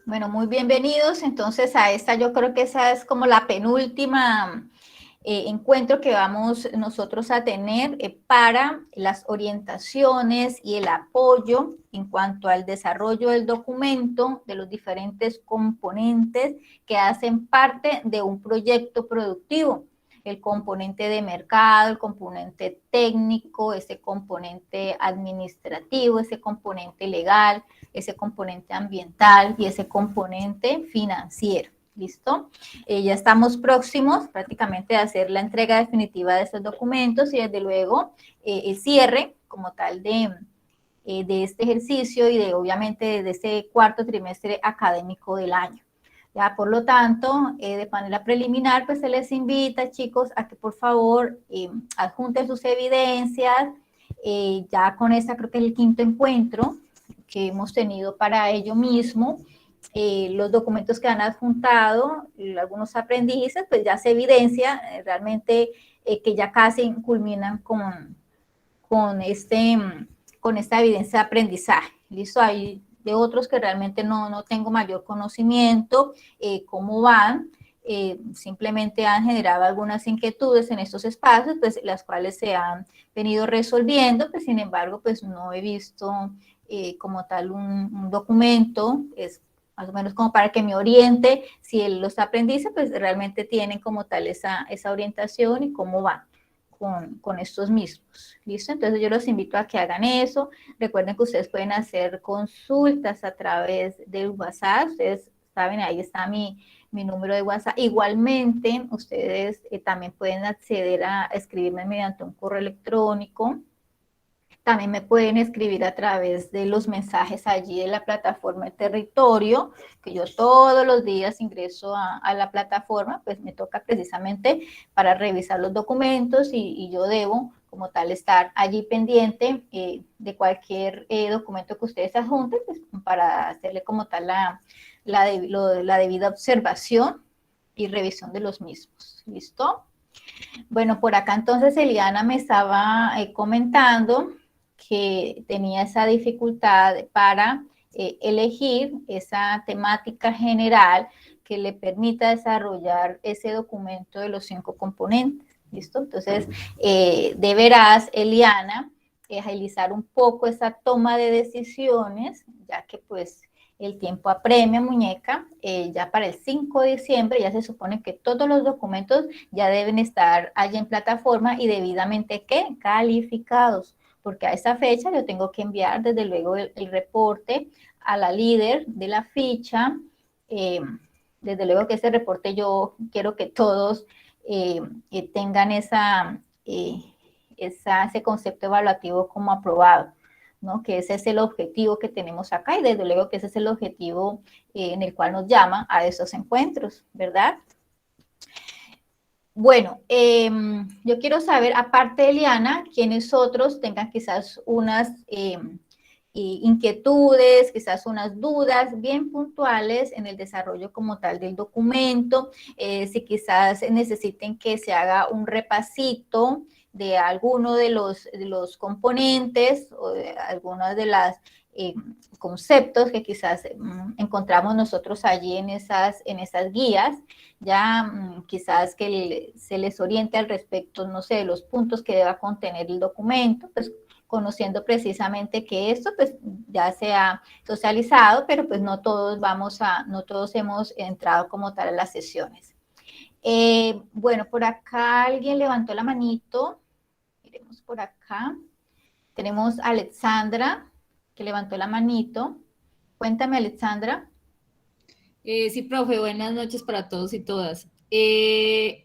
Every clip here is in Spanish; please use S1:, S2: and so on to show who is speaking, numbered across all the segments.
S1: Bueno, muy bienvenidos. Entonces a esta, yo creo que esa es como la penúltima encuentro que vamos nosotros a tener para las orientaciones y el apoyo en cuanto al desarrollo del documento, de los diferentes componentes que hacen parte de un proyecto productivo. El componente de mercado, el componente técnico, ese componente administrativo, ese componente legal, ese componente ambiental y ese componente financiero. ¿Listo? Ya estamos próximos prácticamente a hacer la entrega definitiva de estos documentos y desde luego el cierre como tal de este ejercicio y de obviamente de este cuarto trimestre académico del año. Ya, por lo tanto, de manera preliminar, pues se les invita, chicos, a que por favor adjunten sus evidencias. Ya con esta creo que es el quinto encuentro que hemos tenido para ello mismo. Los documentos que han adjuntado algunos aprendices, pues ya se evidencia realmente que ya casi culminan con, este, con esta evidencia de aprendizaje. ¿Listo? Hay de otros que realmente no tengo mayor conocimiento, cómo van, simplemente han generado algunas inquietudes en estos espacios, pues las cuales se han venido resolviendo, pues sin embargo, pues no he visto como tal un documento, es más o menos como para que me oriente si los aprendices pues realmente tienen como tal esa orientación y cómo van con estos mismos. ¿Listo? Entonces yo los invito a que hagan eso. Recuerden que ustedes pueden hacer consultas a través del WhatsApp. Ustedes saben, ahí está mi número de WhatsApp. Igualmente, ustedes también pueden acceder a escribirme mediante un correo electrónico. También me pueden escribir a través de los mensajes allí de la plataforma de territorio, que yo todos los días ingreso a la plataforma, pues me toca precisamente para revisar los documentos y yo debo como tal estar allí pendiente de cualquier documento que ustedes adjunten, pues, para hacerle como tal la debida observación y revisión de los mismos. ¿Listo? Bueno, por acá entonces Eliana me estaba comentando que tenía esa dificultad para elegir esa temática general que le permita desarrollar ese documento de los 5 componentes. ¿Listo? Entonces, deberás, Eliana, agilizar un poco esa toma de decisiones, ya que pues el tiempo apremia, muñeca. Ya para el 5 de diciembre ya se supone que todos los documentos ya deben estar allí en plataforma y debidamente, ¿qué? Calificados, porque a esa fecha yo tengo que enviar desde luego el reporte a la líder de la ficha. Desde luego que ese reporte yo quiero que todos tengan ese concepto evaluativo como aprobado, ¿no? Que ese es el objetivo que tenemos acá y desde luego que ese es el objetivo en el cual nos llama a esos encuentros, ¿verdad? Bueno, yo quiero saber, aparte de Eliana, quiénes otros tengan quizás unas inquietudes, quizás unas dudas bien puntuales en el desarrollo como tal del documento, si quizás necesiten que se haga un repasito de alguno de los componentes o de algunas de las conceptos que quizás encontramos nosotros allí en esas guías, ya quizás que se les oriente al respecto, no sé, de los puntos que deba contener el documento, pues conociendo precisamente que esto pues ya se ha socializado, pero pues no todos hemos entrado como tal a las sesiones. Bueno, por acá alguien levantó la manito, miremos por acá, tenemos a Alexandra que levantó la manito. Cuéntame, Alexandra.
S2: Sí, profe, buenas noches para todos y todas.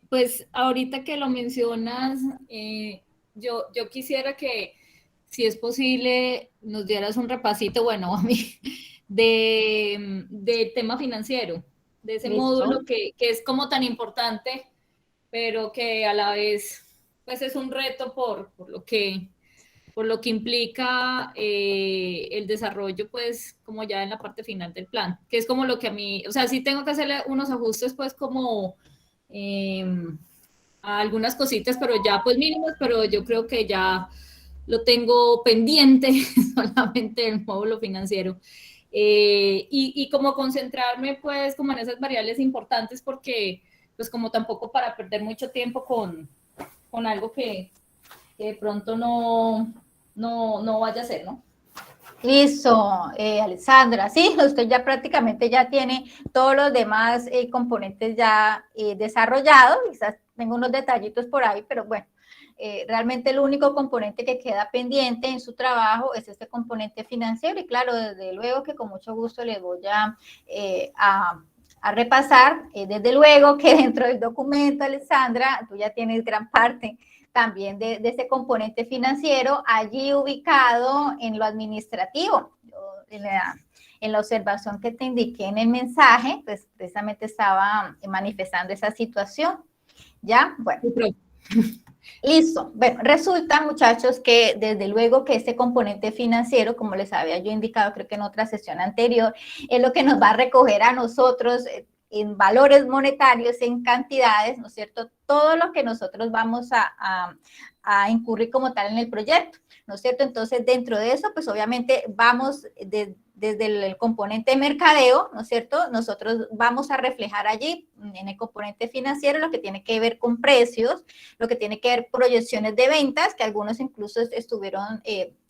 S2: Pues ahorita que lo mencionas, yo quisiera que, si es posible, nos dieras un repasito, bueno, a mí, de tema financiero, de ese módulo
S1: Listo.
S2: que es como tan importante, pero que a la vez, pues es un reto por lo que implica el desarrollo, pues, como ya en la parte final del plan, que es como lo que a mí, o sea, sí tengo que hacerle unos ajustes, pues, como eh, a algunas cositas, pero ya, pues, mínimos, pero yo creo que ya lo tengo pendiente solamente el módulo financiero. y como concentrarme pues como en esas variables importantes porque pues como tampoco para perder mucho tiempo con algo que de pronto no vaya a ser, ¿no?
S1: Listo, Alessandra. Sí, usted ya prácticamente ya tiene todos los demás componentes ya desarrollados. Quizás tengo unos detallitos por ahí, pero bueno, realmente el único componente que queda pendiente en su trabajo es este componente financiero. Y claro, desde luego que con mucho gusto le voy a repasar. Desde luego que dentro del documento, Alessandra, tú ya tienes gran parte también de ese componente financiero allí ubicado en lo administrativo. Yo, en la observación que te indiqué en el mensaje, pues precisamente estaba manifestando esa situación. ¿Ya? Bueno. Listo. Bueno, resulta, muchachos, que desde luego que este componente financiero, como les había yo indicado, creo que en otra sesión anterior, es lo que nos va a recoger a nosotros en valores monetarios, en cantidades, ¿no es cierto? Todo lo que nosotros vamos a incurrir como tal en el proyecto, ¿no es cierto? Entonces, dentro de eso, pues obviamente vamos desde el componente mercadeo, ¿no es cierto? Nosotros vamos a reflejar allí en el componente financiero lo que tiene que ver con precios, lo que tiene que ver proyecciones de ventas, que algunos incluso estuvieron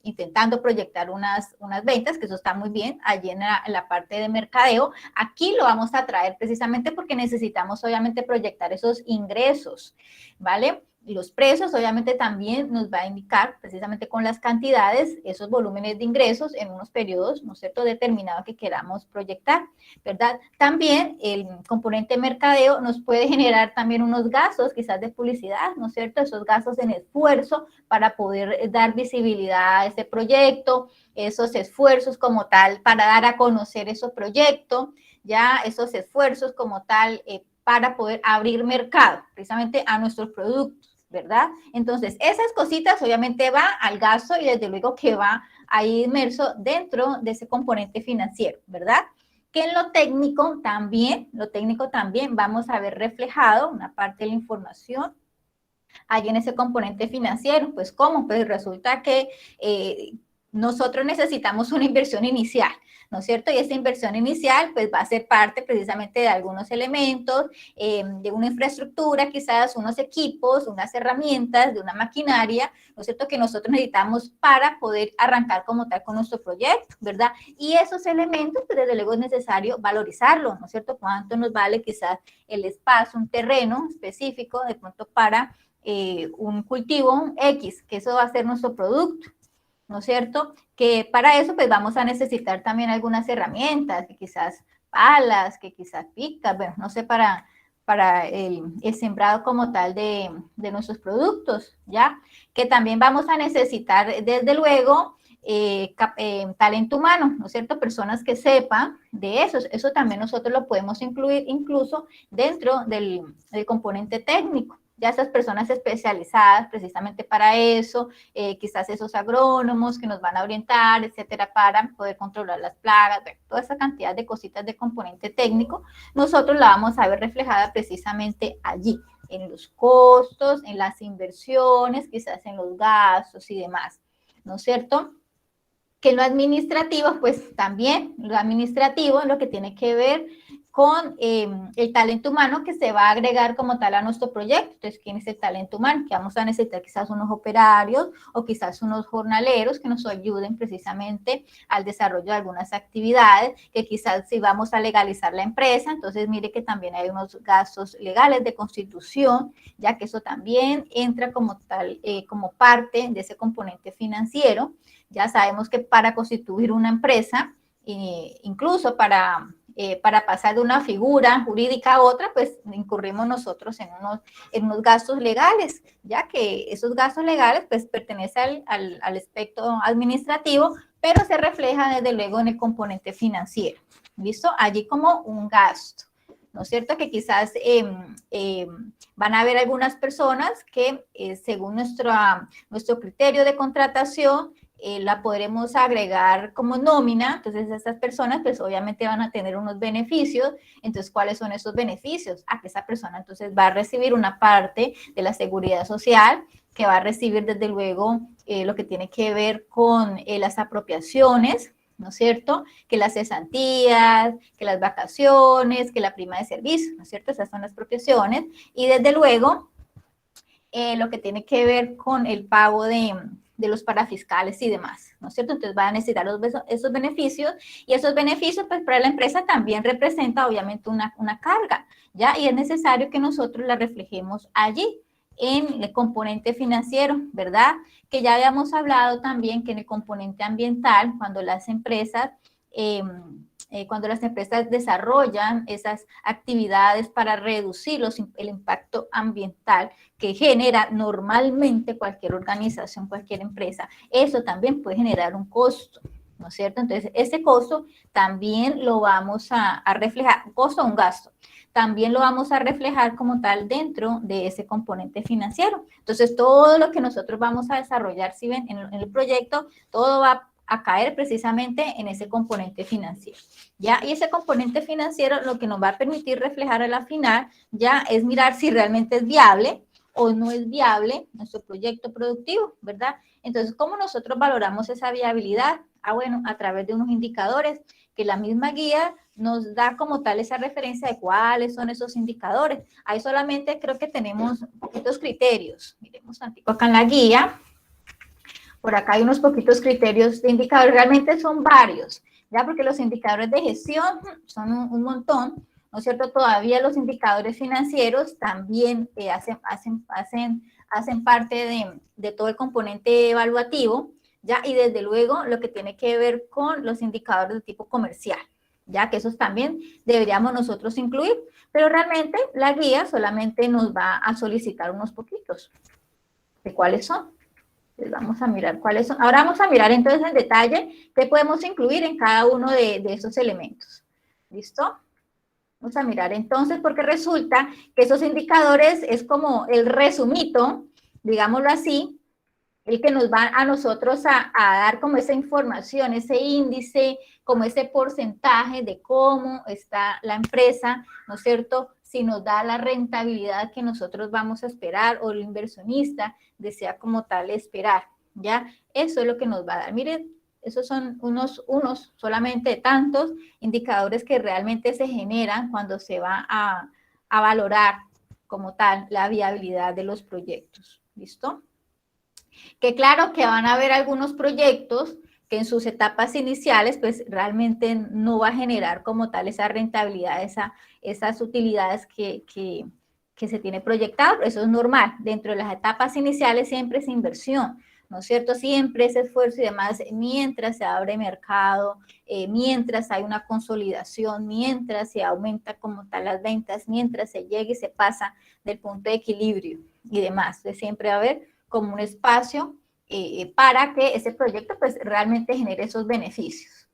S1: intentando proyectar unas ventas, que eso está muy bien, allí en la parte de mercadeo. Aquí lo vamos a traer precisamente porque necesitamos obviamente proyectar esos ingresos, ¿vale? Y los precios obviamente también nos va a indicar precisamente con las cantidades esos volúmenes de ingresos en unos periodos, ¿no es cierto?, determinados que queramos proyectar, ¿verdad? También el componente mercadeo nos puede generar también unos gastos quizás de publicidad, ¿no es cierto?, esos gastos en esfuerzo para poder dar visibilidad a ese proyecto, esos esfuerzos como tal para dar a conocer ese proyecto, ya esos esfuerzos como tal para poder abrir mercado precisamente a nuestros productos, ¿verdad? Entonces, esas cositas obviamente va al gasto y desde luego que va ahí inmerso dentro de ese componente financiero, ¿verdad? Que en lo técnico también vamos a ver reflejado una parte de la información ahí en ese componente financiero. Pues, ¿cómo? Pues resulta que nosotros necesitamos una inversión inicial, ¿no es cierto? Y esa inversión inicial, pues, va a ser parte precisamente de algunos elementos, de una infraestructura, quizás unos equipos, unas herramientas, de una maquinaria, ¿no es cierto?, que nosotros necesitamos para poder arrancar como tal con nuestro proyecto, ¿verdad? Y esos elementos, pues, desde luego es necesario valorizarlos, ¿no es cierto? ¿Cuánto nos vale quizás el espacio, un terreno específico, de pronto para un cultivo X, que eso va a ser nuestro producto, ¿no es cierto? Que para eso pues vamos a necesitar también algunas herramientas, que quizás palas, que quizás picas, bueno, no sé, para el sembrado como tal de nuestros productos, ¿ya? Que también vamos a necesitar, desde luego, talento humano, ¿no es cierto? Personas que sepan de eso. Eso también nosotros lo podemos incluir incluso dentro del componente técnico. Ya esas personas especializadas precisamente para eso, quizás esos agrónomos que nos van a orientar, etcétera, para poder controlar las plagas, bueno, toda esa cantidad de cositas de componente técnico, nosotros la vamos a ver reflejada precisamente allí, en los costos, en las inversiones, quizás en los gastos y demás, ¿no es cierto? Que en lo administrativo, pues también lo administrativo es lo que tiene que ver con el talento humano que se va a agregar como tal a nuestro proyecto. Entonces, ¿quién es el talento humano? Que vamos a necesitar quizás unos operarios o quizás unos jornaleros que nos ayuden precisamente al desarrollo de algunas actividades, que quizás si vamos a legalizar la empresa, entonces mire que también hay unos gastos legales de constitución, ya que eso también entra como tal, como parte de ese componente financiero. Ya sabemos que para constituir una empresa, incluso para pasar de una figura jurídica a otra, pues incurrimos nosotros en unos gastos legales, ya que esos gastos legales pues pertenecen al aspecto administrativo, pero se refleja desde luego en el componente financiero. ¿Listo? Allí como un gasto. ¿No es cierto? Que quizás van a haber algunas personas que según nuestro criterio de contratación, la podremos agregar como nómina. Entonces estas personas pues obviamente van a tener unos beneficios. Entonces, ¿cuáles son esos beneficios? Que esa persona entonces va a recibir una parte de la seguridad social, que va a recibir desde luego lo que tiene que ver con las apropiaciones, ¿no es cierto? Que las cesantías, que las vacaciones, que la prima de servicio, ¿no es cierto? Esas son las expropiaciones. Y desde luego, lo que tiene que ver con el pago de los parafiscales y demás, ¿no es cierto? Entonces va a necesitar esos beneficios, y esos beneficios, pues para la empresa también representa obviamente una carga, ¿ya? Y es necesario que nosotros la reflejemos allí, en el componente financiero, ¿verdad? Que ya habíamos hablado también que en el componente ambiental, cuando las empresas desarrollan esas actividades para reducir el impacto ambiental que genera normalmente cualquier organización, cualquier empresa, eso también puede generar un costo, ¿no es cierto? Entonces, ese costo también lo vamos a reflejar, costo o un gasto, también lo vamos a reflejar como tal dentro de ese componente financiero. Entonces, todo lo que nosotros vamos a desarrollar, si ven, en el proyecto, todo va a caer precisamente en ese componente financiero, ¿ya? Y ese componente financiero lo que nos va a permitir reflejar a la final, ya, es mirar si realmente es viable o no es viable nuestro proyecto productivo, ¿verdad? Entonces, ¿cómo nosotros valoramos esa viabilidad? Bueno, a través de unos indicadores que la misma guía nos da como tal esa referencia de cuáles son esos indicadores. Ahí solamente creo que tenemos poquitos criterios. Miremos tantito acá en la guía. Por acá hay unos poquitos criterios de indicadores. Realmente son varios, ¿ya? Porque los indicadores de gestión son un montón, ¿no es cierto? Todavía los indicadores financieros también hacen parte de todo el componente evaluativo, ¿ya? Y desde luego lo que tiene que ver con los indicadores de tipo comercial, ya que esos también deberíamos nosotros incluir, pero realmente la guía solamente nos va a solicitar unos poquitos. ¿De cuáles son? Pues vamos a mirar cuáles son. Ahora vamos a mirar entonces en detalle qué podemos incluir en cada uno de esos elementos. ¿Listo? Vamos a mirar entonces, porque resulta que esos indicadores es como el resumito, digámoslo así, el que nos va a nosotros a dar como esa información, ese índice, como ese porcentaje de cómo está la empresa, ¿no es cierto? Si nos da la rentabilidad que nosotros vamos a esperar o el inversionista desea como tal esperar, ¿ya? Eso es lo que nos va a dar. Miren, esos son unos solamente de tantos indicadores que realmente se generan cuando se va a valorar como tal la viabilidad de los proyectos. ¿Listo? Que claro que van a haber algunos proyectos que en sus etapas iniciales, pues realmente no va a generar como tal esa rentabilidad, esas utilidades que se tiene proyectado. Eso es normal. Dentro de las etapas iniciales siempre es inversión, ¿no es cierto? Siempre ese esfuerzo y demás, mientras se abre mercado, mientras hay una consolidación, mientras se aumenta como tal las ventas, mientras se llega y se pasa del punto de equilibrio y demás. Entonces siempre va a haber como un espacio para que ese proyecto pues realmente genere esos beneficios.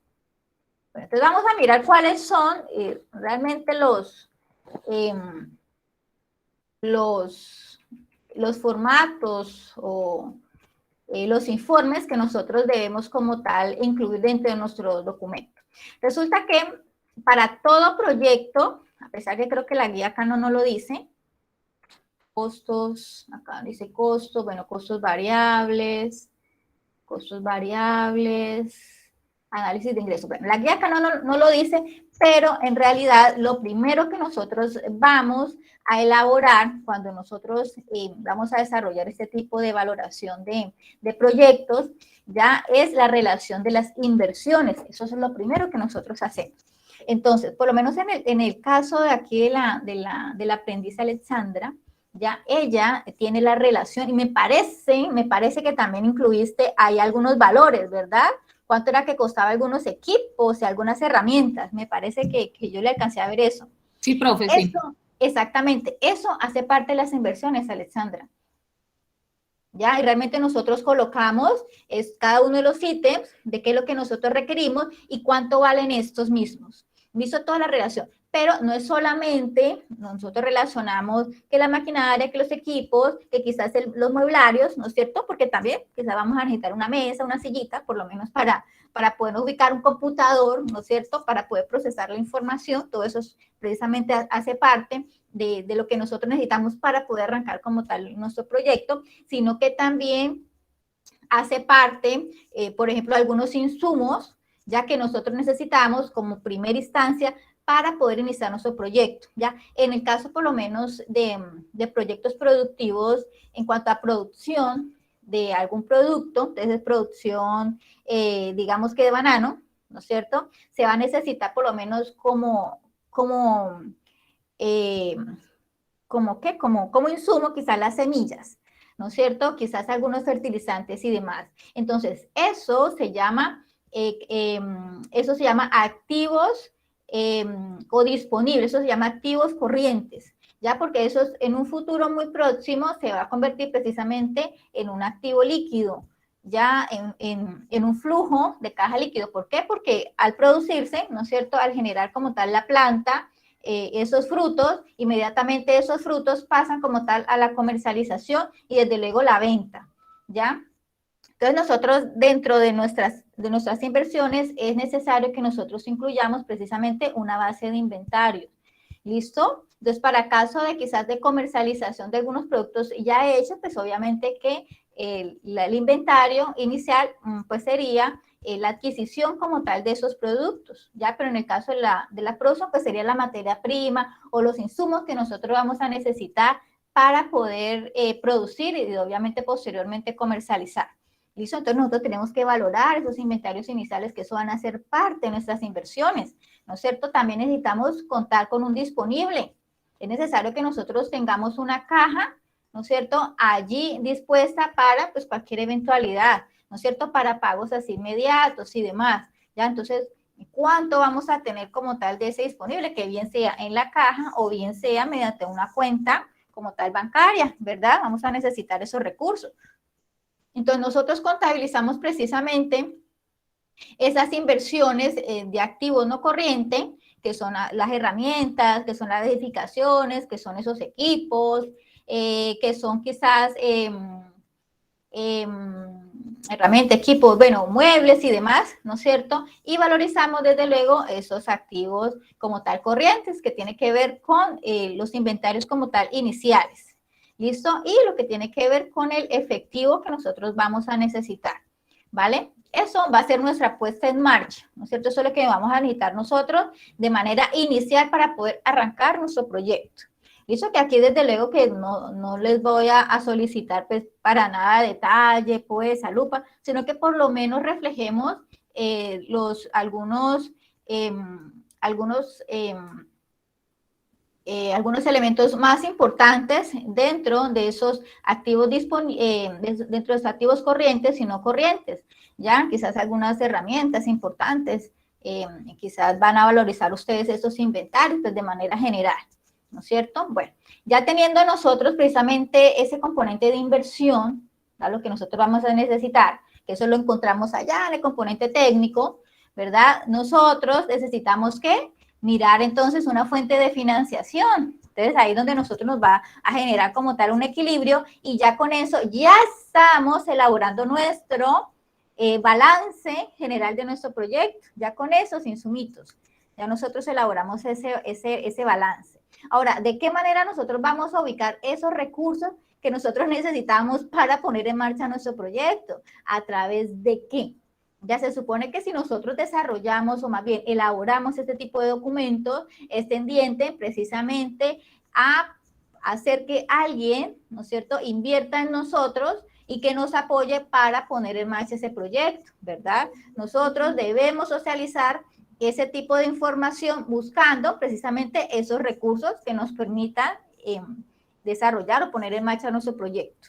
S1: Bueno, entonces vamos a mirar cuáles son realmente los formatos o los informes que nosotros debemos como tal incluir dentro de nuestro documento. Resulta que para todo proyecto, a pesar que creo que la guía acá no lo dice, costos, acá dice costos, bueno, costos variables, análisis de ingresos. Bueno, la guía acá no lo dice, pero en realidad lo primero que nosotros vamos a elaborar cuando nosotros vamos a desarrollar este tipo de valoración de proyectos, ya es la relación de las inversiones. Eso es lo primero que nosotros hacemos. Entonces, por lo menos en el caso de aquí de la aprendiz Alexandra, ya ella tiene la relación y me parece que también incluiste ahí algunos valores, ¿verdad? ¿Cuánto era que costaba algunos equipos y algunas herramientas? Me parece que yo le alcancé a ver eso.
S2: Sí, profe, sí.
S1: Eso, exactamente, eso hace parte de las inversiones, Alexandra. ¿Ya? Y realmente nosotros colocamos cada uno de los ítems de qué es lo que nosotros requerimos y cuánto valen estos mismos. Visto toda la relación. Pero no es solamente, nosotros relacionamos que la maquinaria, que los equipos, que quizás los mueblarios, ¿no es cierto? Porque también quizás vamos a necesitar una mesa, una sillita, por lo menos para poder ubicar un computador, ¿no es cierto? Para poder procesar la información. Todo eso precisamente hace parte de lo que nosotros necesitamos para poder arrancar como tal nuestro proyecto, sino que también hace parte, por ejemplo, algunos insumos, ya que nosotros necesitamos como primera instancia para poder iniciar nuestro proyecto, ¿ya? En el caso, por lo menos, de proyectos productivos, en cuanto a producción de algún producto, desde producción, digamos que de banano, ¿no es cierto? Se va a necesitar por lo menos eh, como insumo, quizás las semillas, ¿no es cierto? Quizás algunos fertilizantes y demás. Entonces, eso se llama activos o disponibles, eso se llama activos corrientes, ya porque eso en un futuro muy próximo se va a convertir precisamente en un activo líquido, ya en un flujo de caja líquido. ¿Por qué? Porque al producirse, ¿no es cierto?, al generar como tal la planta, esos frutos, inmediatamente esos frutos pasan como tal a la comercialización y desde luego la venta, ¿ya? Entonces nosotros dentro de nuestras inversiones es necesario que nosotros incluyamos precisamente una base de inventario. ¿Listo? Entonces para caso de quizás de comercialización de algunos productos ya hechos, pues obviamente que el inventario inicial pues sería la adquisición como tal de esos productos, ¿ya? Pero en el caso de la producción, pues sería la materia prima o los insumos que nosotros vamos a necesitar para poder producir y obviamente posteriormente comercializar. ¿Listo? Entonces nosotros tenemos que valorar esos inventarios iniciales, que eso van a ser parte de nuestras inversiones, ¿no es cierto? También necesitamos contar con un disponible. Es necesario que nosotros tengamos una caja, ¿no es cierto?, allí dispuesta para pues cualquier eventualidad, ¿no es cierto?, para pagos así inmediatos y demás, ¿ya? Entonces, ¿cuánto vamos a tener como tal de ese disponible? Que bien sea en la caja o bien sea mediante una cuenta como tal bancaria, ¿verdad? Vamos a necesitar esos recursos. Entonces, nosotros contabilizamos precisamente esas inversiones de activos no corrientes, que son las herramientas, que son las edificaciones, que son esos equipos, que son quizás herramientas, equipos, bueno, muebles y demás, ¿no es cierto? Y valorizamos desde luego esos activos como tal corrientes, que tiene que ver con los inventarios como tal iniciales. ¿Listo? Y lo que tiene que ver con el efectivo que nosotros vamos a necesitar, ¿vale? Eso va a ser nuestra puesta en marcha, ¿no es cierto? Eso es lo que vamos a necesitar nosotros de manera inicial para poder arrancar nuestro proyecto. Listo, que aquí desde luego que no les voy a solicitar pues para nada detalle, pues a lupa, sino que por lo menos reflejemos algunos elementos más importantes dentro de esos activos dentro de esos activos corrientes y no corrientes, ya quizás algunas herramientas importantes, quizás van a valorizar ustedes esos inventarios pues, de manera general, ¿no es cierto? Bueno, ya teniendo nosotros precisamente ese componente de inversión, ¿verdad? Lo que nosotros vamos a necesitar, que eso lo encontramos allá en el componente técnico, ¿verdad? Nosotros necesitamos ¿qué? Mirar entonces una fuente de financiación. Entonces ahí es donde nosotros nos va a generar como tal un equilibrio y ya con eso ya estamos elaborando nuestro balance general de nuestro proyecto. Ya con esos insumitos, ya nosotros elaboramos ese balance. Ahora, ¿de qué manera nosotros vamos a ubicar esos recursos que nosotros necesitamos para poner en marcha nuestro proyecto? ¿A través de qué? Ya se supone que si nosotros desarrollamos o más bien elaboramos este tipo de documentos, es tendiente precisamente a hacer que alguien, ¿no es cierto?, invierta en nosotros y que nos apoye para poner en marcha ese proyecto, ¿verdad? Nosotros debemos socializar ese tipo de información buscando precisamente esos recursos que nos permitan desarrollar o poner en marcha nuestro proyecto.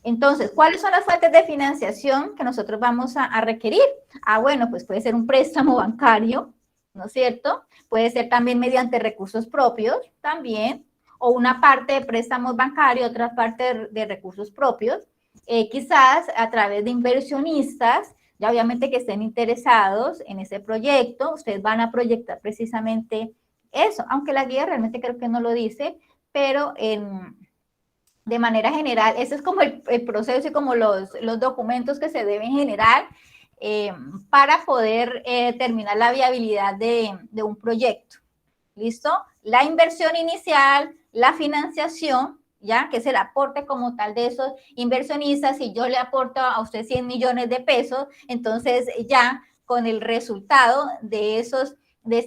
S1: Entonces, ¿cuáles son las fuentes de financiación que nosotros vamos a requerir? Bueno, pues puede ser un préstamo bancario, ¿no es cierto? Puede ser también mediante recursos propios, también, o una parte de préstamos bancarios, otra parte de recursos propios, quizás a través de inversionistas, ya obviamente que estén interesados en ese proyecto, ustedes van a proyectar precisamente eso, aunque la guía realmente creo que no lo dice, pero de manera general, ese es como el proceso y como los documentos que se deben generar para poder terminar la viabilidad de un proyecto. ¿Listo? La inversión inicial, la financiación, ¿ya? Que es el aporte como tal de esos inversionistas. Si yo le aporto a usted 100 millones de pesos, entonces ya con el resultado de esa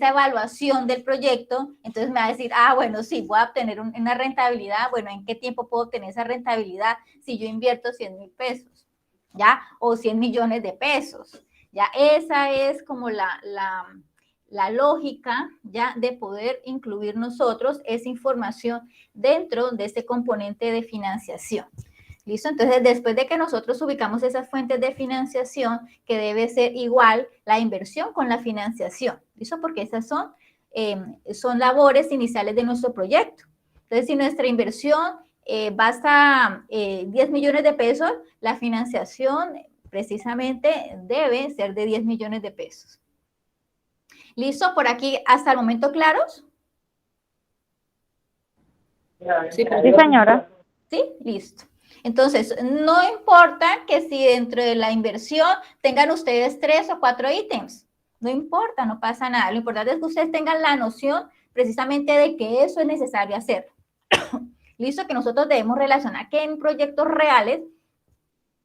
S1: evaluación del proyecto, entonces me va a decir, ah, bueno, sí, voy a obtener una rentabilidad, bueno, ¿en qué tiempo puedo obtener esa rentabilidad si yo invierto 100,000 pesos? ¿Ya? O 100 millones de pesos. Ya, esa es como la lógica, ya, de poder incluir nosotros esa información dentro de este componente de financiación. ¿Listo? Entonces, después de que nosotros ubicamos esas fuentes de financiación, que debe ser igual la inversión con la financiación, ¿listo? Porque esas son labores iniciales de nuestro proyecto. Entonces, si nuestra inversión basta 10 millones de pesos, la financiación precisamente debe ser de 10 millones de pesos. ¿Listo? ¿Por aquí hasta el momento claros?
S3: Sí, señora.
S1: ¿Sí? Listo. Entonces, no importa que si dentro de la inversión tengan ustedes 3 o 4 ítems. No importa, no pasa nada. Lo importante es que ustedes tengan la noción precisamente de que eso es necesario hacer. Listo, que nosotros debemos relacionar que en proyectos reales,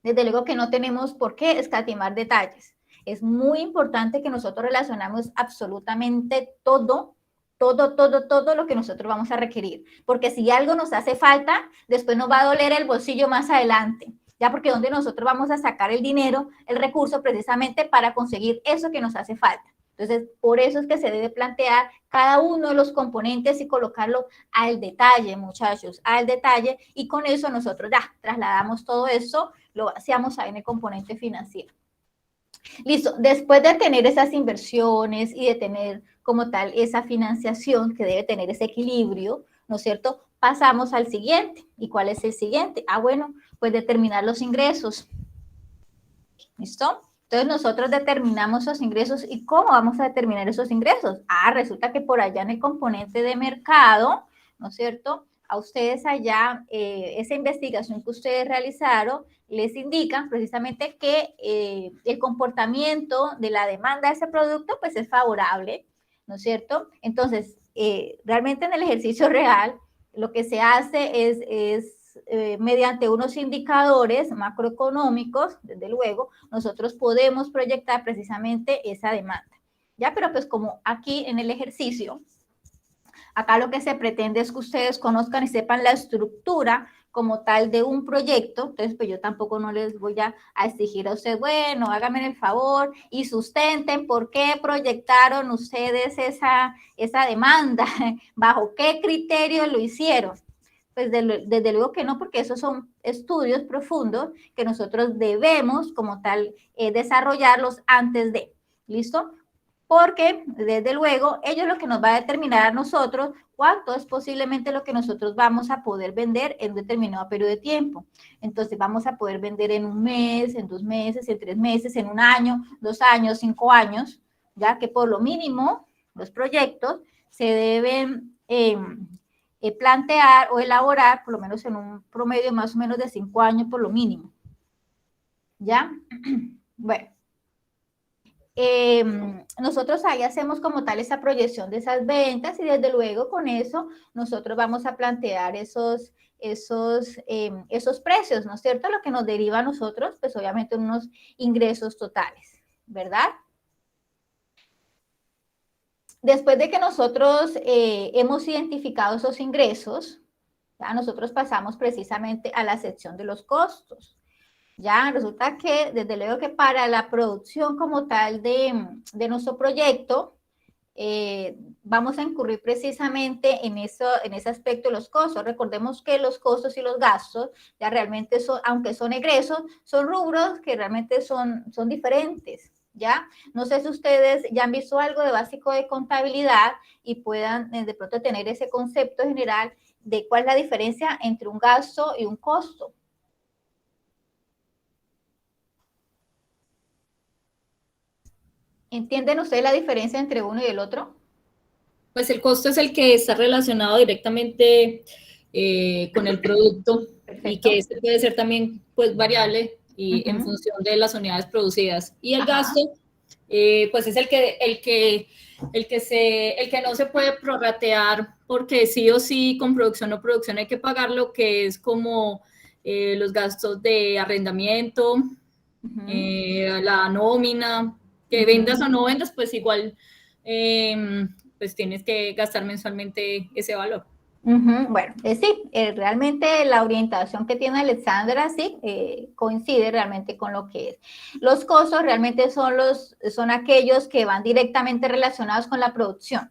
S1: desde luego que no tenemos por qué escatimar detalles. Es muy importante que nosotros relacionamos absolutamente todo lo que nosotros vamos a requerir. Porque si algo nos hace falta, después nos va a doler el bolsillo más adelante. Ya, porque donde nosotros vamos a sacar el dinero, el recurso, precisamente para conseguir eso que nos hace falta. Entonces, por eso es que se debe plantear cada uno de los componentes y colocarlo al detalle, muchachos, al detalle. Y con eso nosotros ya trasladamos todo eso, lo hacíamos ahí en el componente financiero. Listo, después de tener esas inversiones y de tener como tal esa financiación que debe tener ese equilibrio, ¿no es cierto? Pasamos al siguiente. ¿Y cuál es el siguiente? Ah, bueno, pues determinar los ingresos. ¿Listo? Entonces nosotros determinamos esos ingresos. ¿Y cómo vamos a determinar esos ingresos? Ah, resulta que por allá en el componente de mercado, ¿no es cierto?, a ustedes allá, esa investigación que ustedes realizaron, les indican precisamente que el comportamiento de la demanda de ese producto, pues es favorable, ¿no es cierto? Entonces, realmente en el ejercicio real, lo que se hace es mediante unos indicadores macroeconómicos, desde luego, nosotros podemos proyectar precisamente esa demanda. ¿Ya? Pero pues como aquí en el ejercicio, acá lo que se pretende es que ustedes conozcan y sepan la estructura como tal de un proyecto, entonces pues yo tampoco no les voy a exigir a ustedes, bueno, háganme el favor y sustenten por qué proyectaron ustedes esa demanda, bajo qué criterio lo hicieron. Pues desde luego que no, porque esos son estudios profundos que nosotros debemos como tal desarrollarlos antes de, ¿listo? Porque desde luego ellos lo que nos va a determinar a nosotros cuánto es posiblemente lo que nosotros vamos a poder vender en un determinado periodo de tiempo. Entonces vamos a poder vender en un mes, en 2 meses, en 3 meses, en un año, 2 años, 5 años, ya que por lo mínimo los proyectos se deben plantear o elaborar por lo menos en un promedio más o menos de 5 años por lo mínimo. ¿Ya? Bueno. Nosotros ahí hacemos como tal esa proyección de esas ventas y desde luego con eso nosotros vamos a plantear esos precios, ¿no es cierto? Lo que nos deriva a nosotros, pues obviamente unos ingresos totales, ¿verdad? Después de que nosotros hemos identificado esos ingresos, ya nosotros pasamos precisamente a la sección de los costos. Ya resulta que, desde luego que para la producción como tal de nuestro proyecto, vamos a incurrir precisamente en ese aspecto de los costos. Recordemos que los costos y los gastos ya realmente son, aunque son egresos, son rubros que realmente son diferentes. ¿Ya? No sé si ustedes ya han visto algo de básico de contabilidad y puedan de pronto tener ese concepto general de cuál es la diferencia entre un gasto y un costo. ¿Entienden ustedes la diferencia entre uno y el otro?
S2: Pues el costo es el que está relacionado directamente con el producto. Perfecto. Y que este puede ser también pues variable y en función de las unidades producidas. Y el gasto pues es el que no se puede prorratear porque sí o sí con producción o producción hay que pagarlo, que es como los gastos de arrendamiento, la nómina, que vendas o no vendas, pues igual, pues tienes que gastar mensualmente ese valor.
S1: Bueno, sí, realmente la orientación que tiene Alexandra sí coincide realmente con lo que es. Los costos realmente son aquellos que van directamente relacionados con la producción.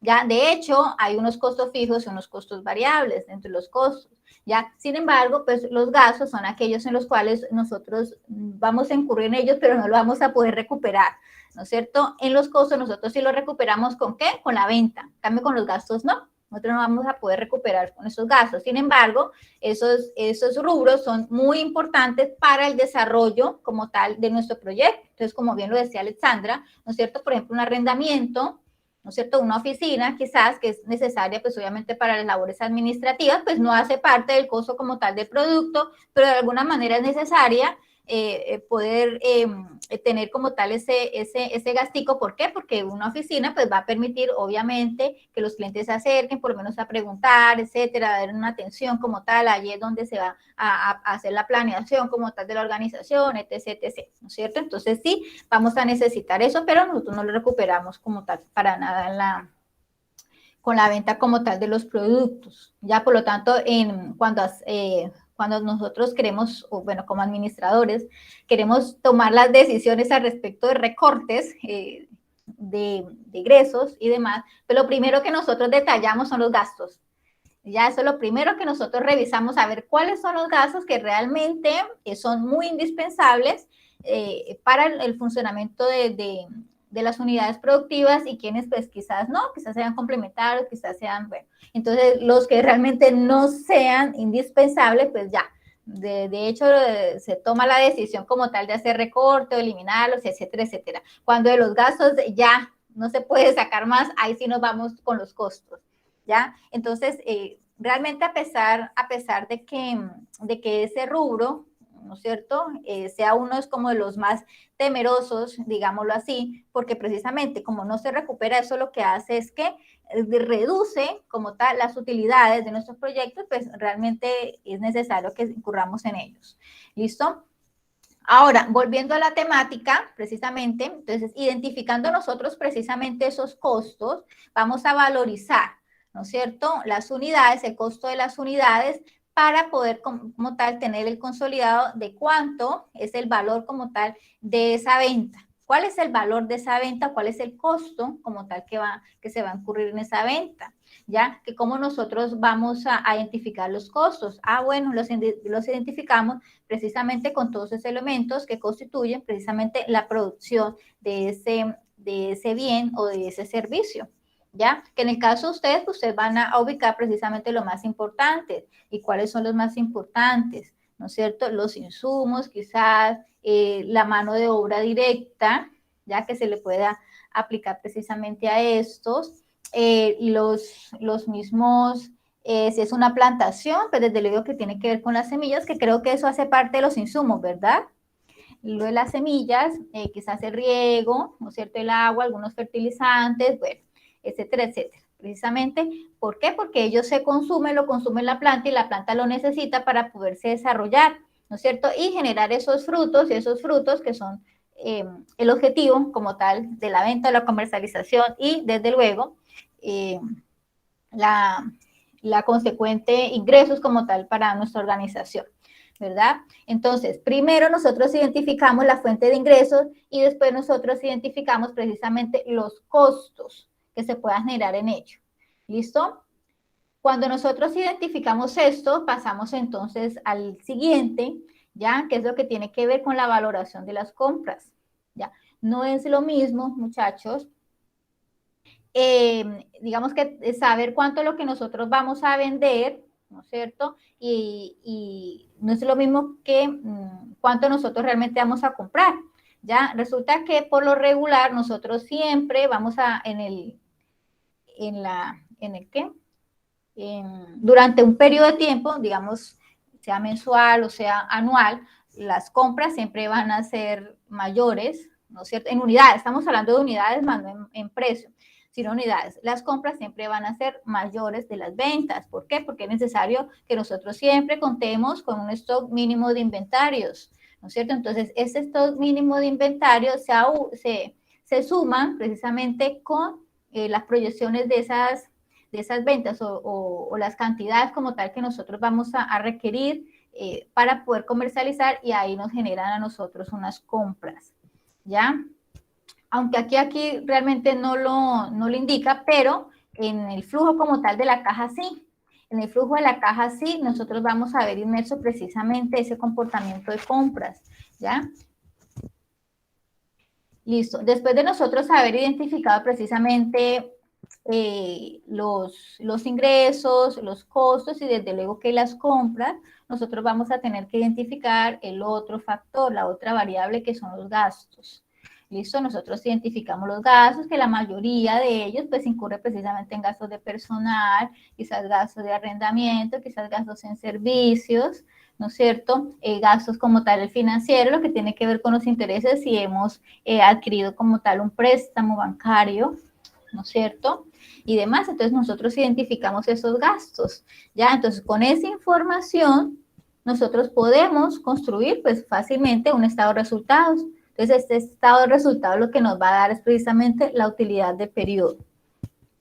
S1: ¿Ya? De hecho, hay unos costos fijos y unos costos variables dentro de los costos. ¿Ya? Sin embargo, pues los gastos son aquellos en los cuales nosotros vamos a incurrir en ellos, pero no lo vamos a poder recuperar, ¿no es cierto? En los costos nosotros sí lo recuperamos ¿con qué? Con la venta. En cambio, con los gastos no. Nosotros no vamos a poder recuperar con esos gastos. Sin embargo, esos rubros son muy importantes para el desarrollo como tal de nuestro proyecto. Entonces, como bien lo decía Alexandra, ¿no es cierto? Por ejemplo, un arrendamiento, ¿no es cierto? Una oficina quizás que es necesaria pues obviamente para las labores administrativas, pues no hace parte del costo como tal del producto, pero de alguna manera es necesaria poder tener como tal ese gastico. ¿Por qué? Porque una oficina pues va a permitir obviamente que los clientes se acerquen por lo menos a preguntar, etcétera, a dar una atención como tal, allí es donde se va a hacer la planeación como tal de la organización, etc, etc, ¿no es cierto? Entonces sí, vamos a necesitar eso, pero nosotros no lo recuperamos como tal para nada con la venta como tal de los productos. Ya, por lo tanto, cuando nosotros queremos, o bueno, como administradores, queremos tomar las decisiones al respecto de recortes de ingresos y demás, pero lo primero que nosotros detallamos son los gastos. Ya eso es lo primero que nosotros revisamos, a ver cuáles son los gastos que realmente son muy indispensables para el funcionamiento de las unidades productivas y quienes pues quizás no, quizás sean complementarios, quizás sean, bueno, entonces los que realmente no sean indispensables, pues ya, de hecho se toma la decisión como tal de hacer recorte o eliminarlos, etcétera, etcétera. Cuando de los gastos ya no se puede sacar más, ahí sí nos vamos con los costos, ¿ya? Entonces, realmente a pesar de que ese rubro, ¿no es cierto?, sea uno es como de los más temerosos, digámoslo así, porque precisamente como no se recupera, eso lo que hace es que reduce como tal las utilidades de nuestros proyectos, pues realmente es necesario que incurramos en ellos. ¿Listo? Ahora, volviendo a la temática, precisamente, entonces, identificando nosotros precisamente esos costos, vamos a valorizar, ¿no es cierto?, las unidades, el costo de las unidades, para poder como tal tener el consolidado de cuánto es el valor como tal de esa venta. ¿Cuál es el valor de esa venta? ¿Cuál es el costo como tal que se va a incurrir en esa venta? ¿Ya? Que cómo nosotros vamos a identificar los costos. Bueno, los identificamos precisamente con todos esos elementos que constituyen precisamente la producción de ese bien o de ese servicio. ¿Ya? Que en el caso de ustedes van a ubicar precisamente lo más importante. ¿Y cuáles son los más importantes? ¿No es cierto? Los insumos, quizás la mano de obra directa, ya que se le pueda aplicar precisamente a estos, los mismos, si es una plantación, pues desde luego que tiene que ver con las semillas, que creo que eso hace parte de los insumos, ¿verdad? Lo de las semillas, quizás el riego, ¿no es cierto?, el agua, algunos fertilizantes, bueno, etcétera, etcétera. Precisamente, ¿por qué? Porque ellos lo consume la planta y la planta lo necesita para poderse desarrollar, ¿no es cierto? Y generar esos frutos que son el objetivo como tal de la venta, la comercialización y desde luego la consecuente ingresos como tal para nuestra organización, ¿verdad? Entonces, primero nosotros identificamos la fuente de ingresos y después nosotros identificamos precisamente los costos que se puedan generar en ello. ¿Listo? Cuando nosotros identificamos esto, pasamos entonces al siguiente, ¿ya? Que es lo que tiene que ver con la valoración de las compras, ¿ya? No es lo mismo, muchachos, digamos que saber cuánto es lo que nosotros vamos a vender, ¿no es cierto? Y no es lo mismo que cuánto nosotros realmente vamos a comprar, ¿ya? Resulta que por lo regular nosotros siempre vamos durante un periodo de tiempo, digamos, sea mensual o sea anual, las compras siempre van a ser mayores, ¿no es cierto? En unidades, estamos hablando de unidades más no en precio, sino unidades. Las compras siempre van a ser mayores de las ventas. ¿Por qué? Porque es necesario que nosotros siempre contemos con un stock mínimo de inventarios, ¿no es cierto? Entonces, ese stock mínimo de inventario se suman precisamente con las proyecciones de esas ventas o las cantidades como tal que nosotros vamos a requerir para poder comercializar, y ahí nos generan a nosotros unas compras, ¿ya? Aunque aquí realmente no lo indica, pero en el flujo como tal de la caja sí. En el flujo de la caja sí, nosotros vamos a ver inmerso precisamente ese comportamiento de compras, ¿ya? Listo. Después de nosotros haber identificado precisamente los ingresos, los costos y desde luego que las compras, nosotros vamos a tener que identificar el otro factor, la otra variable, que son los gastos. Listo, nosotros identificamos los gastos, que la mayoría de ellos pues incurre precisamente en gastos de personal, quizás gastos de arrendamiento, quizás gastos en servicios, ¿no es cierto? Gastos como tal el financiero, lo que tiene que ver con los intereses si hemos adquirido como tal un préstamo bancario, ¿no es cierto? Y demás, entonces nosotros identificamos esos gastos, ¿ya? Entonces con esa información nosotros podemos construir pues fácilmente un estado de resultados. Entonces este estado de resultados lo que nos va a dar es precisamente la utilidad de periodo,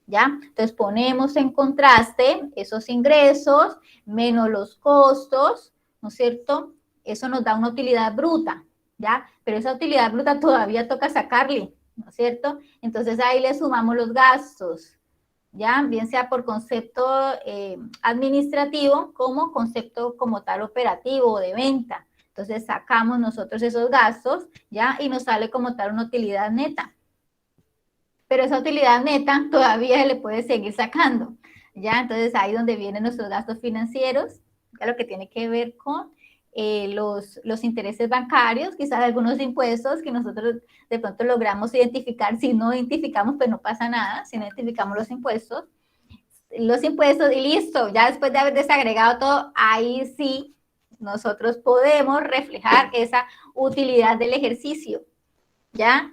S1: ¿ya? Entonces ponemos en contraste esos ingresos menos los costos, ¿no es cierto? Eso nos da una utilidad bruta, ¿ya? Pero esa utilidad bruta todavía toca sacarle, ¿no es cierto? Entonces ahí le sumamos los gastos, ¿ya? Bien sea por concepto administrativo como concepto como tal operativo o de venta. Entonces sacamos nosotros esos gastos, ¿ya? Y nos sale como tal una utilidad neta. Pero esa utilidad neta todavía se le puede seguir sacando, ¿ya? Entonces ahí donde vienen nuestros gastos financieros, ¿ya? Lo que tiene que ver con los intereses bancarios, quizás algunos impuestos que nosotros de pronto logramos identificar. Si no identificamos, pues no pasa nada. Si no identificamos los impuestos y listo, ya después de haber desagregado todo, ahí sí nosotros podemos reflejar esa utilidad del ejercicio, ¿ya?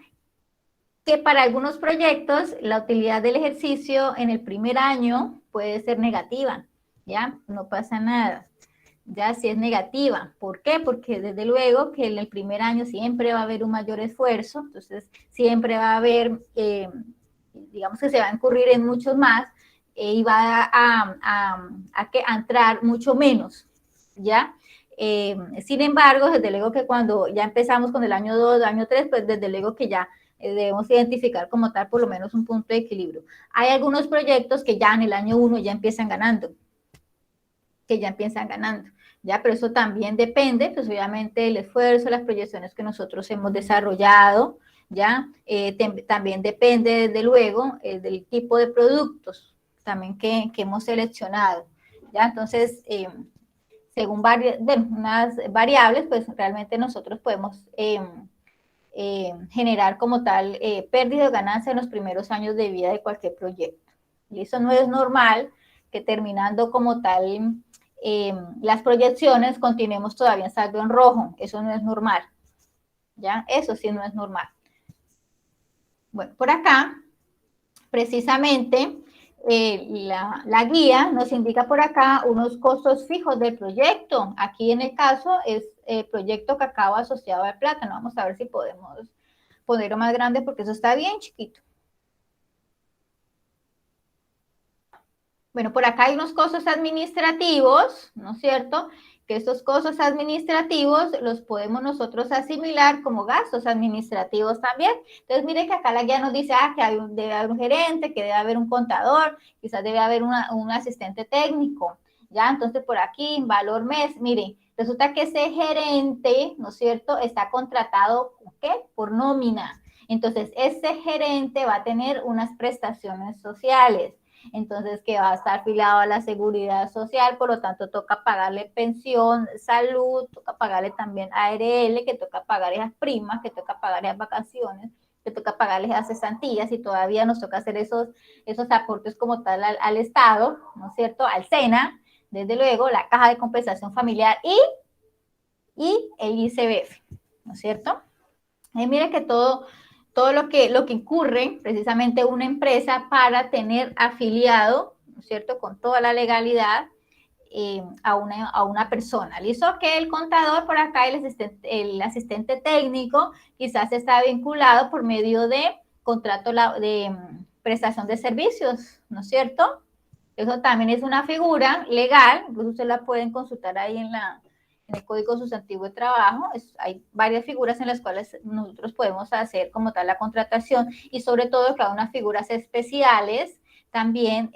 S1: Que para algunos proyectos la utilidad del ejercicio en el primer año puede ser negativa, ¿ya? No pasa nada. Ya si es negativa. ¿Por qué? Porque desde luego que en el primer año siempre va a haber un mayor esfuerzo, entonces siempre va a haber, digamos que se va a incurrir en muchos más y va a entrar mucho menos, ¿ya? Sin embargo, desde luego que cuando ya empezamos con el año 2, año 3, pues desde luego que ya debemos identificar como tal por lo menos un punto de equilibrio. Hay algunos proyectos que ya en el año 1 ya empiezan ganando, ¿ya? Pero eso también depende, pues obviamente, del esfuerzo, las proyecciones que nosotros hemos desarrollado, ¿ya? También depende, desde luego, del tipo de productos también que hemos seleccionado, ¿ya? Entonces, según unas variables, pues realmente nosotros podemos generar como tal pérdida o ganancia en los primeros años de vida de cualquier proyecto. Y eso no es normal que terminando como tal las proyecciones continuemos todavía en saldo en rojo. Eso no es normal, ¿ya? Eso sí no es normal. Bueno, por acá, precisamente, la guía nos indica por acá unos costos fijos del proyecto. Aquí en el caso es el proyecto cacao asociado al plátano. Vamos a ver si podemos ponerlo más grande porque eso está bien chiquito. Bueno, por acá hay unos costos administrativos, ¿no es cierto? Que estos costos administrativos los podemos nosotros asimilar como gastos administrativos también. Entonces, mire que acá la guía nos dice que debe haber un gerente, que debe haber un contador, quizás debe haber un asistente técnico, ¿ya? Entonces, por aquí, valor mes, mire, resulta que ese gerente, ¿no es cierto?, está contratado, ¿qué? Por nómina. Entonces, ese gerente va a tener unas prestaciones sociales. Entonces que va a estar afiliado a la seguridad social, por lo tanto toca pagarle pensión, salud, toca pagarle también ARL, que toca pagar esas primas, que toca pagar esas vacaciones, que toca pagarles esas cesantías, y todavía nos toca hacer esos aportes como tal al Estado, ¿no es cierto?, al SENA, desde luego, la Caja de Compensación Familiar y el ICBF, ¿no es cierto? Y mire que todo lo que incurre precisamente una empresa para tener afiliado, ¿no es cierto?, con toda la legalidad, a una persona. ¿Listo? Que el contador por acá, el asistente técnico, quizás está vinculado por medio de contrato de prestación de servicios, ¿no es cierto? Eso también es una figura legal, incluso ustedes la pueden consultar ahí en el Código Sustantivo de Trabajo. Hay varias figuras en las cuales nosotros podemos hacer como tal la contratación, y sobre todo que hay unas figuras especiales también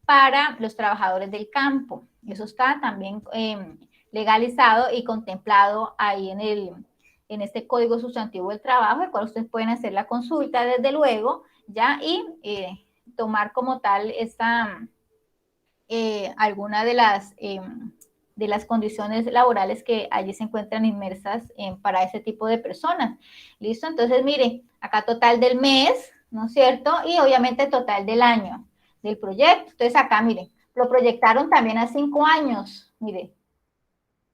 S1: para los trabajadores del campo. Eso está también legalizado y contemplado ahí en este Código Sustantivo del Trabajo, el cual ustedes pueden hacer la consulta desde luego, ya, y tomar como tal alguna de las condiciones laborales que allí se encuentran inmersas para ese tipo de personas. ¿Listo? Entonces, mire, acá total del mes, ¿no es cierto? Y obviamente total del año del proyecto. Entonces, acá, mire, lo proyectaron también a 5 años, mire.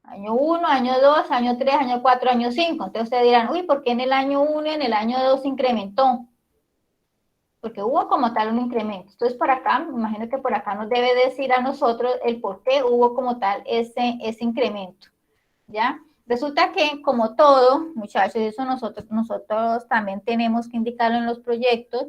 S1: Año 1, año 2, año 3, año 4, año 5. Entonces, ustedes dirán, uy, ¿por qué en el año 1 y en el año 2 se incrementó? Porque hubo como tal un incremento. Entonces, por acá, me imagino que por acá nos debe decir a nosotros el por qué hubo como tal ese incremento, ¿ya? Resulta que, como todo, muchachos, eso nosotros también tenemos que indicarlo en los proyectos,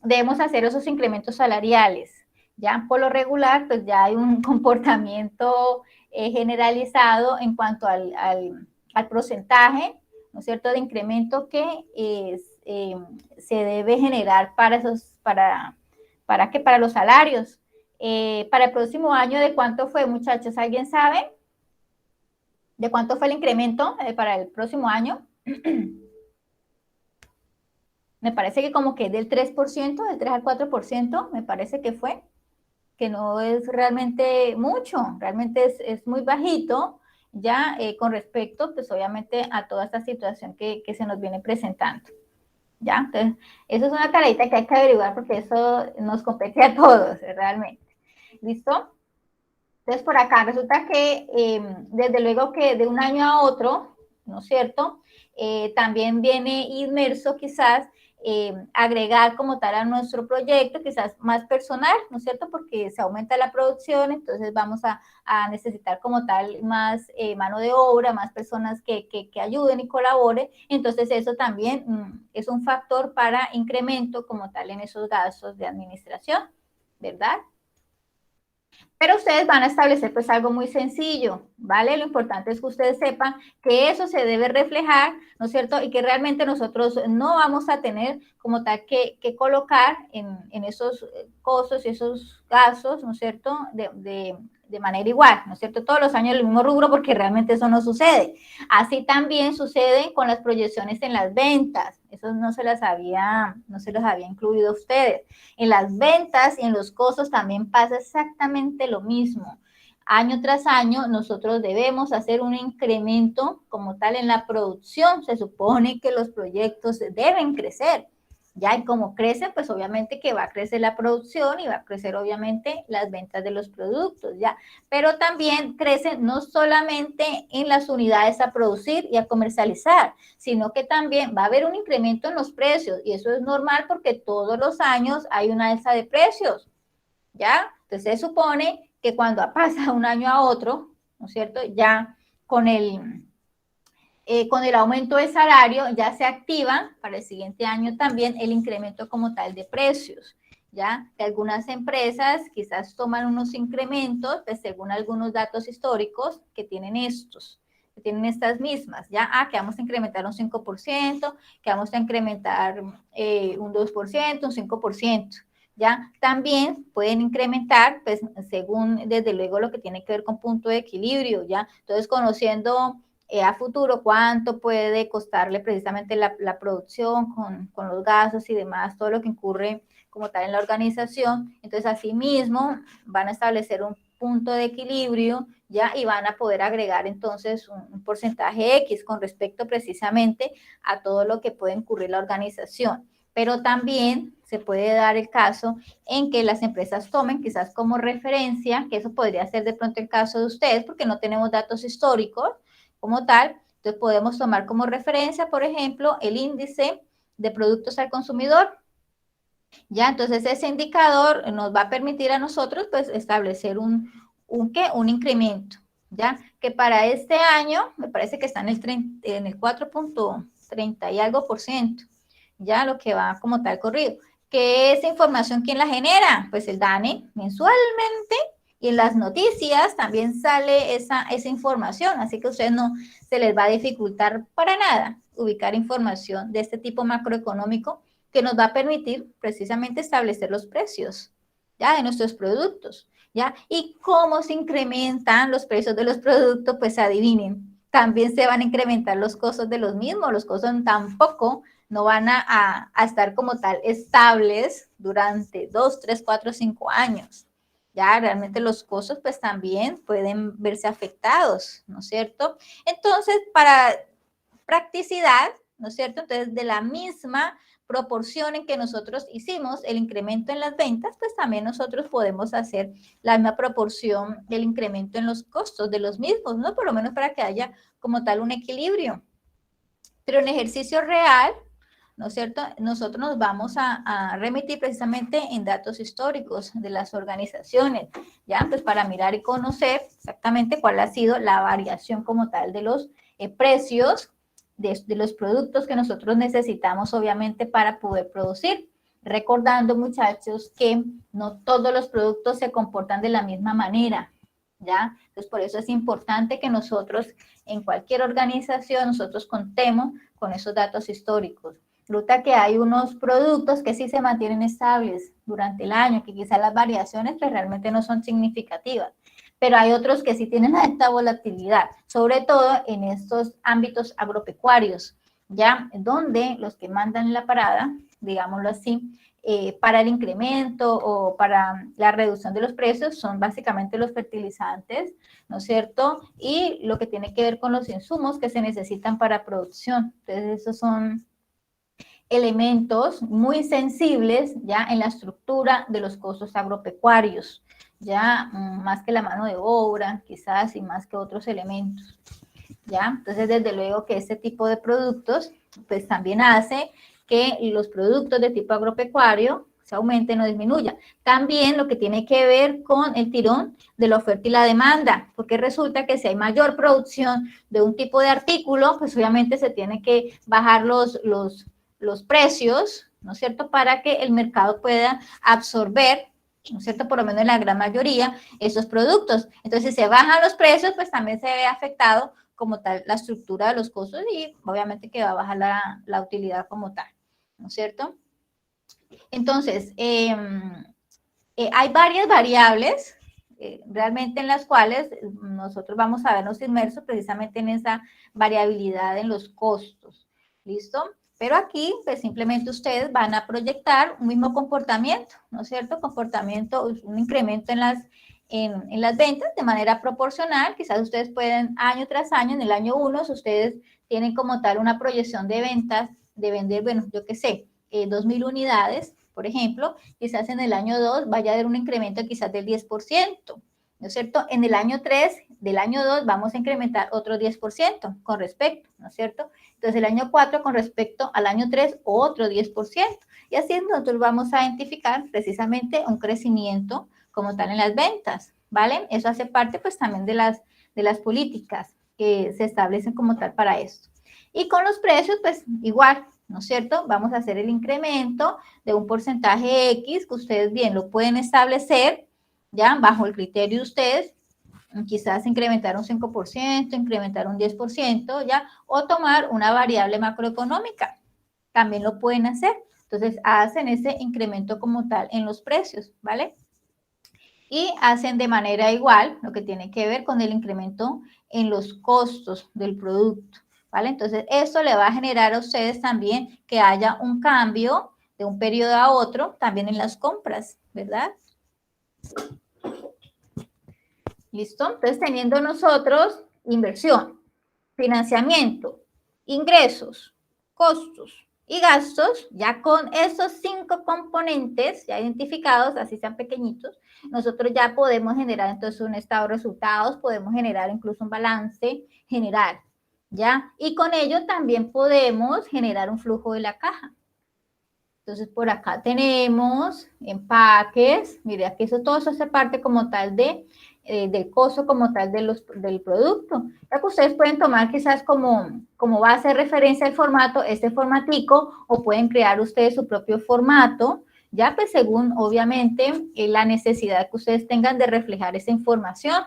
S1: debemos hacer esos incrementos salariales, ¿ya? Por lo regular, pues ya hay un comportamiento generalizado en cuanto al porcentaje, ¿no es cierto?, de incremento que se debe generar para los salarios. Para el próximo año, ¿de cuánto fue, muchachos? ¿Alguien sabe? ¿De cuánto fue el incremento para el próximo año? Me parece que como que del 3%, del 3 al 4%, me parece que fue, que no es realmente mucho, realmente es muy bajito, ya con respecto, pues obviamente a toda esta situación que se nos viene presentando. ¿Ya? Entonces, eso es una tareita que hay que averiguar porque eso nos compete a todos, realmente. ¿Listo? Entonces, por acá resulta que desde luego que de un año a otro, ¿no es cierto? También viene inmerso quizás agregar como tal a nuestro proyecto, quizás más personal, ¿no es cierto? Porque se aumenta la producción, entonces vamos a necesitar como tal más mano de obra, más personas que ayuden y colaboren. Entonces eso también es un factor para incremento como tal en esos gastos de administración, ¿verdad? Pero ustedes van a establecer pues algo muy sencillo, ¿vale? Lo importante es que ustedes sepan que eso se debe reflejar, ¿no es cierto? Y que realmente nosotros no vamos a tener como tal que colocar en esos costos y esos gastos, ¿no es cierto? De manera igual, ¿no es cierto? Todos los años el mismo rubro, porque realmente eso no sucede. Así también sucede con las proyecciones en las ventas. Eso no se los había incluido a ustedes. En las ventas y en los costos también pasa exactamente lo mismo. Año tras año nosotros debemos hacer un incremento como tal en la producción. Se supone que los proyectos deben crecer. Ya, y como crecen, pues obviamente que va a crecer la producción y va a crecer obviamente las ventas de los productos, ya. Pero también crecen no solamente en las unidades a producir y a comercializar, sino que también va a haber un incremento en los precios, y eso es normal porque todos los años hay una alza de precios, ¿ya? Entonces se supone que cuando pasa un año a otro, ¿no es cierto? Ya con el aumento del salario ya se activa para el siguiente año también el incremento como tal de precios, ¿ya? Que algunas empresas quizás toman unos incrementos, pues según algunos datos históricos que tienen estas mismas, ¿ya? Que vamos a incrementar un 5%, que vamos a incrementar un 2%, un 5%, ¿ya? También pueden incrementar, pues según desde luego lo que tiene que ver con punto de equilibrio, ¿ya? Entonces, conociendo a futuro cuánto puede costarle precisamente la producción con los gastos y demás, todo lo que incurre como tal en la organización. Entonces, asimismo, van a establecer un punto de equilibrio, ¿ya? Y van a poder agregar entonces un porcentaje X con respecto precisamente a todo lo que puede incurrir la organización. Pero también se puede dar el caso en que las empresas tomen quizás como referencia, que eso podría ser de pronto el caso de ustedes, porque no tenemos datos históricos como tal. Entonces podemos tomar como referencia, por ejemplo, el índice de productos al consumidor. Ya, entonces ese indicador nos va a permitir a nosotros pues establecer un un incremento, ¿ya? Que para este año me parece que está en el 4.30 y algo por ciento, ya lo que va como tal corrido. ¿Qué esa información quién la genera? Pues el DANE mensualmente, y en las noticias también sale esa información, así que a ustedes no se les va a dificultar para nada ubicar información de este tipo macroeconómico que nos va a permitir precisamente establecer los precios, ¿ya? De nuestros productos, ¿ya? Y cómo se incrementan los precios de los productos, pues adivinen, también se van a incrementar los costos de los mismos, los costos tampoco no van a estar como tal estables durante 2, 3, 4, 5 años. Ya realmente los costos pues también pueden verse afectados, ¿no es cierto? Entonces, para practicidad, ¿no es cierto? Entonces, de la misma proporción en que nosotros hicimos el incremento en las ventas, pues también nosotros podemos hacer la misma proporción del incremento en los costos de los mismos, ¿no? Por lo menos para que haya como tal un equilibrio. Pero en ejercicio real, ¿no es cierto? Nosotros nos vamos a remitir precisamente en datos históricos de las organizaciones, ¿ya? Pues para mirar y conocer exactamente cuál ha sido la variación como tal de los precios de los productos que nosotros necesitamos, obviamente, para poder producir. Recordando, muchachos, que no todos los productos se comportan de la misma manera, ¿ya? Entonces, por eso es importante que nosotros, en cualquier organización, nosotros contemos con esos datos históricos. Resulta que hay unos productos que sí se mantienen estables durante el año, que quizás las variaciones pues, realmente no son significativas, pero hay otros que sí tienen alta volatilidad, sobre todo en estos ámbitos agropecuarios, ya donde los que mandan la parada, digámoslo así, para el incremento o para la reducción de los precios son básicamente los fertilizantes, ¿no es cierto? Y lo que tiene que ver con los insumos que se necesitan para producción. Entonces, esos son elementos muy sensibles ya en la estructura de los costos agropecuarios, ya más que la mano de obra, quizás, y más que otros elementos, ¿ya? Entonces, desde luego que este tipo de productos, pues también hace que los productos de tipo agropecuario se aumenten o disminuyan. También lo que tiene que ver con el tirón de la oferta y la demanda, porque resulta que si hay mayor producción de un tipo de artículo, pues obviamente se tiene que bajar los precios, ¿no es cierto?, para que el mercado pueda absorber, ¿no es cierto?, por lo menos en la gran mayoría, esos productos. Entonces, si se bajan los precios, pues también se ve afectado como tal la estructura de los costos y obviamente que va a bajar la utilidad como tal, ¿no es cierto? Entonces, hay varias variables realmente en las cuales nosotros vamos a vernos inmersos precisamente en esa variabilidad en los costos, ¿listo? Pero aquí, pues simplemente ustedes van a proyectar un mismo comportamiento, ¿no es cierto? Comportamiento, un incremento en las ventas de manera proporcional. Quizás ustedes pueden año tras año, en el año 1, si ustedes tienen como tal una proyección de ventas, de vender, bueno, yo qué sé, 2,000 unidades, por ejemplo, quizás en el año 2 vaya a haber un incremento quizás del 10%, ¿no es cierto? En el año 3, del año 2, vamos a incrementar otro 10% con respecto, ¿no es cierto? Entonces, el año 4 con respecto al año 3, otro 10%. Y así nosotros vamos a identificar precisamente un crecimiento como tal en las ventas, ¿vale? Eso hace parte pues también de las políticas que se establecen como tal para esto. Y con los precios, pues igual, ¿no es cierto? Vamos a hacer el incremento de un porcentaje X que ustedes bien lo pueden establecer, ¿ya? Bajo el criterio de ustedes, quizás incrementar un 5%, incrementar un 10%, ¿ya? O tomar una variable macroeconómica, también lo pueden hacer. Entonces, hacen ese incremento como tal en los precios, ¿vale? Y hacen de manera igual lo que tiene que ver con el incremento en los costos del producto, ¿vale? Entonces, esto le va a generar a ustedes también que haya un cambio de un periodo a otro, también en las compras, ¿verdad? ¿Listo? Entonces, teniendo nosotros inversión, financiamiento, ingresos, costos y gastos, ya con esos 5 componentes ya identificados, así sean pequeñitos, nosotros ya podemos generar entonces un estado de resultados, podemos generar incluso un balance general, ¿ya? Y con ello también podemos generar un flujo de la caja. Entonces, por acá tenemos empaques. Mire, aquí todo eso hace parte como tal del costo como tal del producto. Ya que ustedes pueden tomar quizás como base de referencia el formato, este formatico, o pueden crear ustedes su propio formato, ya pues según obviamente la necesidad que ustedes tengan de reflejar esa información.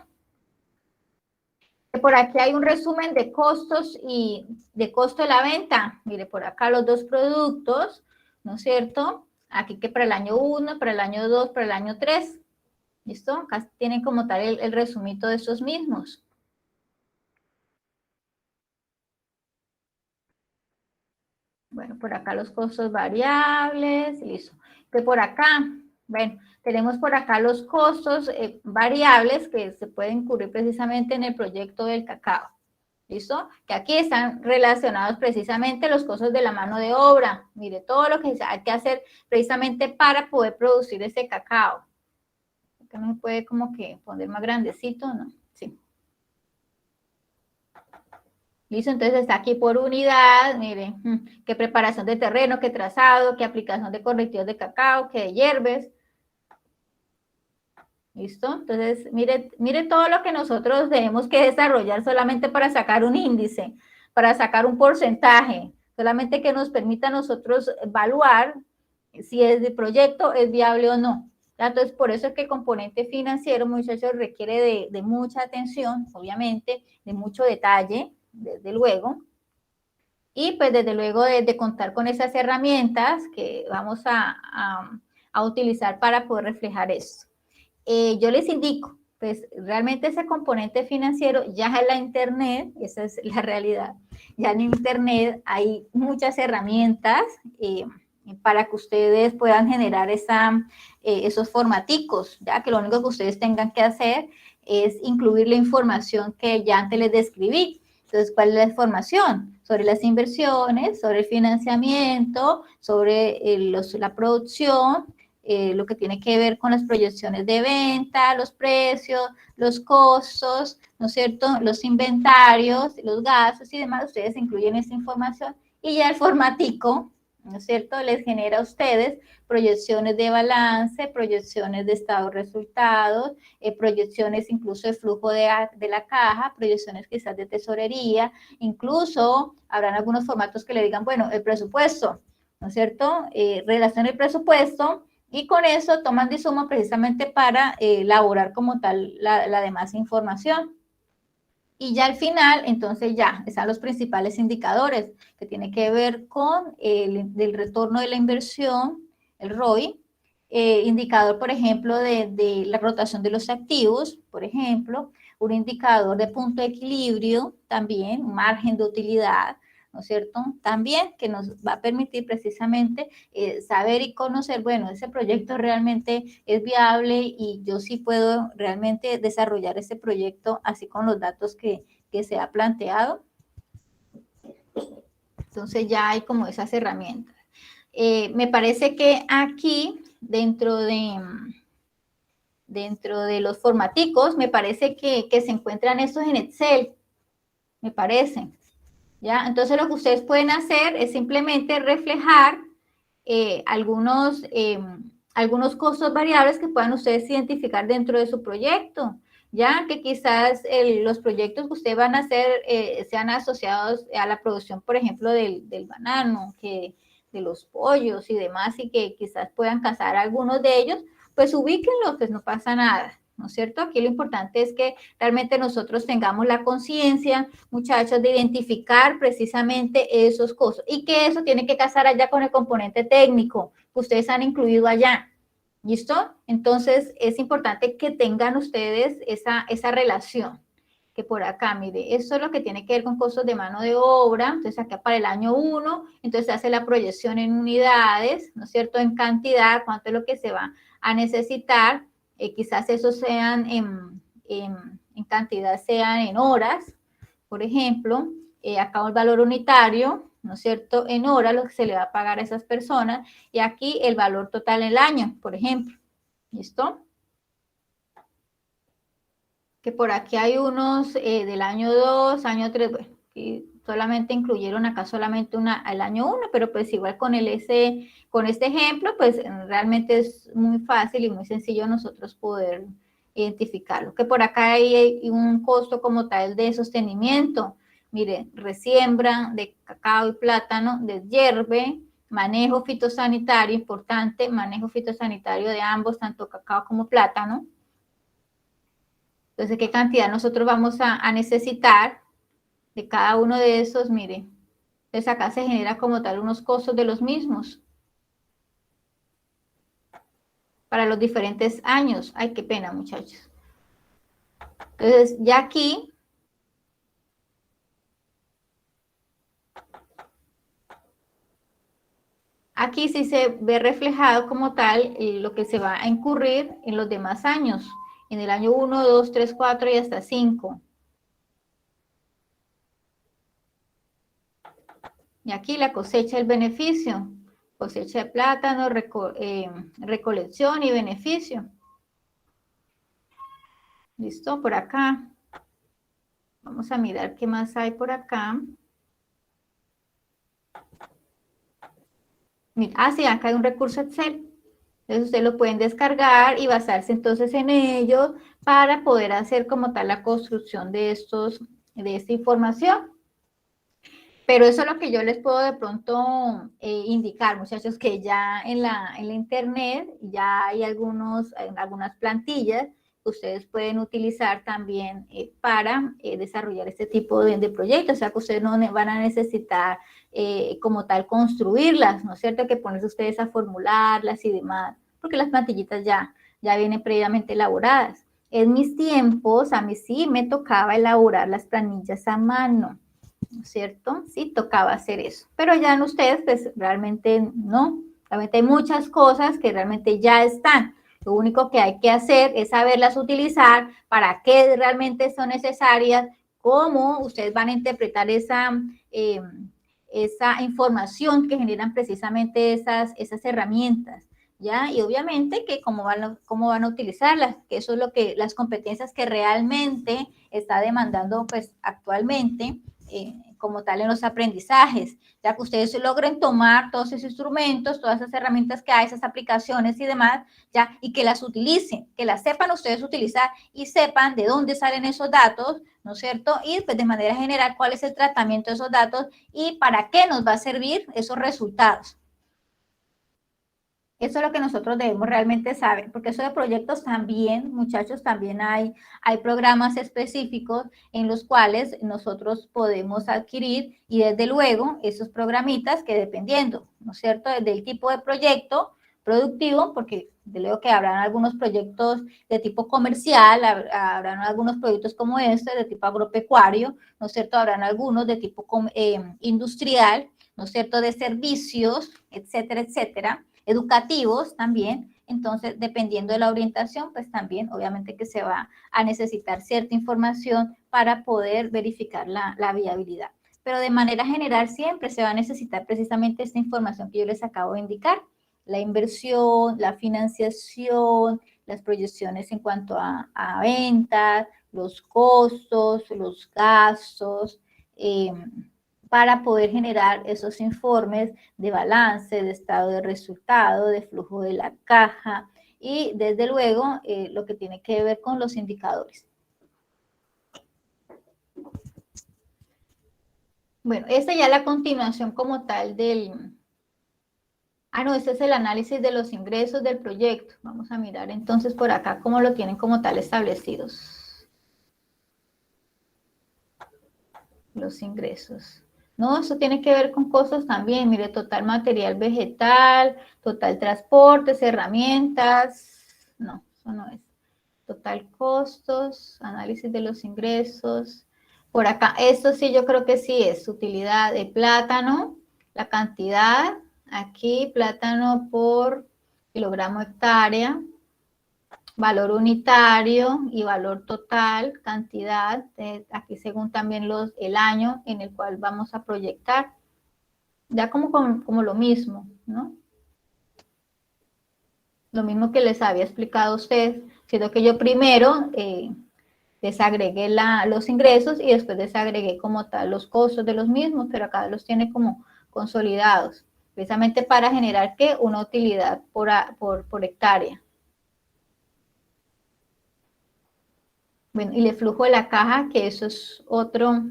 S1: Por aquí hay un resumen de costos y de costo de la venta. Mire, por acá los dos productos, ¿no es cierto? Aquí que para el año 1, para el año 2, para el año 3. ¿Listo? Acá tienen como tal el resumito de estos mismos. Bueno, por acá los costos variables, listo. Que por acá, bueno, tenemos por acá los costos variables que se pueden cubrir precisamente en el proyecto del cacao. ¿Listo? Que aquí están relacionados precisamente los costos de la mano de obra. Mire, todo lo que hay que hacer precisamente para poder producir ese cacao. Acá no se puede como que poner más grandecito, ¿no? Sí. Listo, entonces está aquí por unidad, mire, qué preparación de terreno, qué trazado, qué aplicación de correctivos de cacao, qué de hierbes. ¿Listo? Entonces, mire todo lo que nosotros tenemos que desarrollar solamente para sacar un índice, para sacar un porcentaje, solamente que nos permita a nosotros evaluar si el proyecto es viable o no. Entonces, por eso es que el componente financiero, muchachos, requiere de mucha atención, obviamente, de mucho detalle, desde luego, y pues desde luego de contar con esas herramientas que vamos a utilizar para poder reflejar esto. Yo les indico, pues realmente ese componente financiero ya en la internet, esa es la realidad, ya en internet hay muchas herramientas para que ustedes puedan generar esos formaticos, ya que lo único que ustedes tengan que hacer es incluir la información que ya antes les describí. Entonces, ¿cuál es la información? Sobre las inversiones, sobre el financiamiento, sobre la producción, lo que tiene que ver con las proyecciones de venta, los precios, los costos, ¿no es cierto? Los inventarios, los gastos y demás, ustedes incluyen esa información y ya el formatico, ¿no es cierto? Les genera a ustedes proyecciones de balance, proyecciones de estado de resultados, proyecciones incluso de flujo de la caja, proyecciones quizás de tesorería, incluso habrán algunos formatos que le digan, bueno, el presupuesto, ¿no es cierto? Relación el presupuesto y con eso toman de suma precisamente para elaborar como tal la demás información. Y ya al final, entonces ya están los principales indicadores que tienen que ver con el retorno de la inversión, el ROI, indicador, por ejemplo, de la rotación de los activos, por ejemplo, un indicador de punto de equilibrio, también un margen de utilidad, ¿no es cierto? También que nos va a permitir precisamente saber y conocer, bueno, ese proyecto realmente es viable y yo sí puedo realmente desarrollar ese proyecto así con los datos que se ha planteado. Entonces ya hay como esas herramientas. Me parece que aquí, dentro de los formaticos, me parece que se encuentran estos en Excel, me parece. ¿Ya? Entonces lo que ustedes pueden hacer es simplemente reflejar algunos costos variables que puedan ustedes identificar dentro de su proyecto, ya que quizás los proyectos que ustedes van a hacer sean asociados a la producción, por ejemplo, del banano, de los pollos y demás, y que quizás puedan cazar algunos de ellos, pues ubíquenlos, pues no pasa nada. ¿No es cierto? Aquí lo importante es que realmente nosotros tengamos la conciencia, muchachos, de identificar precisamente esos costos y que eso tiene que casar allá con el componente técnico que ustedes han incluido allá. ¿Listo? Entonces, es importante que tengan ustedes esa relación. Que por acá, mire, esto es lo que tiene que ver con costos de mano de obra. Entonces, acá para el año 1, entonces se hace la proyección en unidades, ¿no es cierto? En cantidad, cuánto es lo que se va a necesitar. Quizás esos sean en cantidad, sean en horas, por ejemplo. Acá el valor unitario, ¿no es cierto? En horas lo que se le va a pagar a esas personas. Y aquí el valor total en el año, por ejemplo. ¿Listo? Que por aquí hay unos del año 2, año 3, bueno, aquí solamente incluyeron acá solamente el año 1, pero pues igual con con este ejemplo, pues realmente es muy fácil y muy sencillo nosotros poder identificarlo. Que por acá hay un costo como tal de sostenimiento. Mire, resiembra de cacao y plátano, deshierve, manejo fitosanitario, importante, manejo fitosanitario de ambos, tanto cacao como plátano. Entonces, ¿qué cantidad nosotros vamos a necesitar de cada uno de esos? Mire, entonces acá se genera como tal unos costos de los mismos para los diferentes años. Ay, qué pena, muchachos. Entonces, ya aquí sí se ve reflejado como tal lo que se va a incurrir en los demás años, en el año 1, 2, 3, 4 y hasta 5. Y aquí la cosecha, el beneficio, cosecha de plátano, recolección y beneficio. ¿Listo? Por acá. Vamos a mirar qué más hay por acá. Sí, acá hay un recurso Excel. Entonces ustedes lo pueden descargar y basarse entonces en ellos para poder hacer como tal la construcción de esta información. Pero eso es lo que yo les puedo de pronto indicar, muchachos, que ya en la internet ya hay algunas plantillas que ustedes pueden utilizar también para desarrollar este tipo de proyectos. O sea, que ustedes no van a necesitar como tal construirlas, ¿no es cierto? Que ponerse ustedes a formularlas y demás, porque las plantillitas ya vienen previamente elaboradas. En mis tiempos, a mí sí me tocaba elaborar las planillas a mano, ¿no es cierto? Sí, tocaba hacer eso. Pero ya en ustedes, pues realmente no. Realmente hay muchas cosas que realmente ya están. Lo único que hay que hacer es saberlas utilizar, para qué realmente son necesarias, cómo ustedes van a interpretar esa información que generan precisamente esas herramientas, ¿ya? Y obviamente que cómo van a utilizarlas, que eso es lo que, las competencias que realmente está demandando, pues, actualmente, como tal en los aprendizajes, ya que ustedes logren tomar todos esos instrumentos, todas esas herramientas que hay, esas aplicaciones y demás, ya, y que las utilicen, que las sepan ustedes utilizar y sepan de dónde salen esos datos, ¿no es cierto? Y pues de manera general cuál es el tratamiento de esos datos y para qué nos va a servir esos resultados. Eso es lo que nosotros debemos realmente saber, porque eso de proyectos también, muchachos, también hay programas específicos en los cuales nosotros podemos adquirir, y desde luego esos programitas que dependiendo, ¿no es cierto?, del tipo de proyecto productivo, porque de luego que habrán algunos proyectos de tipo comercial, habrán algunos proyectos como este, de tipo agropecuario, ¿no es cierto?, habrán algunos de tipo industrial, ¿no es cierto?, de servicios, etcétera, etcétera, educativos también. Entonces, dependiendo de la orientación, pues también obviamente que se va a necesitar cierta información para poder verificar la viabilidad. Pero de manera general siempre se va a necesitar precisamente esta información que yo les acabo de indicar: la inversión, la financiación, las proyecciones en cuanto a ventas, los costos, los gastos, para poder generar esos informes de balance, de estado de resultado, de flujo de la caja y desde luego lo que tiene que ver con los indicadores. Bueno, esta ya es la continuación como tal del... no, este es el análisis de los ingresos del proyecto. Vamos a mirar entonces por acá cómo lo tienen como tal establecidos. Los ingresos. No, eso tiene que ver con costos también. Mire, total material vegetal, total transportes, herramientas. No, eso no es. Total costos, análisis de los ingresos. Por acá, esto sí yo creo que sí es utilidad de plátano, la cantidad. Aquí, plátano por kilogramo hectárea, valor unitario y valor total, cantidad, aquí según también el año en el cual vamos a proyectar, ya como lo mismo, ¿no? Lo mismo que les había explicado a ustedes, siendo que yo primero desagregué los ingresos y después desagregué como tal los costos de los mismos, pero acá los tiene como consolidados, precisamente para generar ¿qué? Una utilidad por hectárea. Bueno, y el flujo de la caja, que eso es otro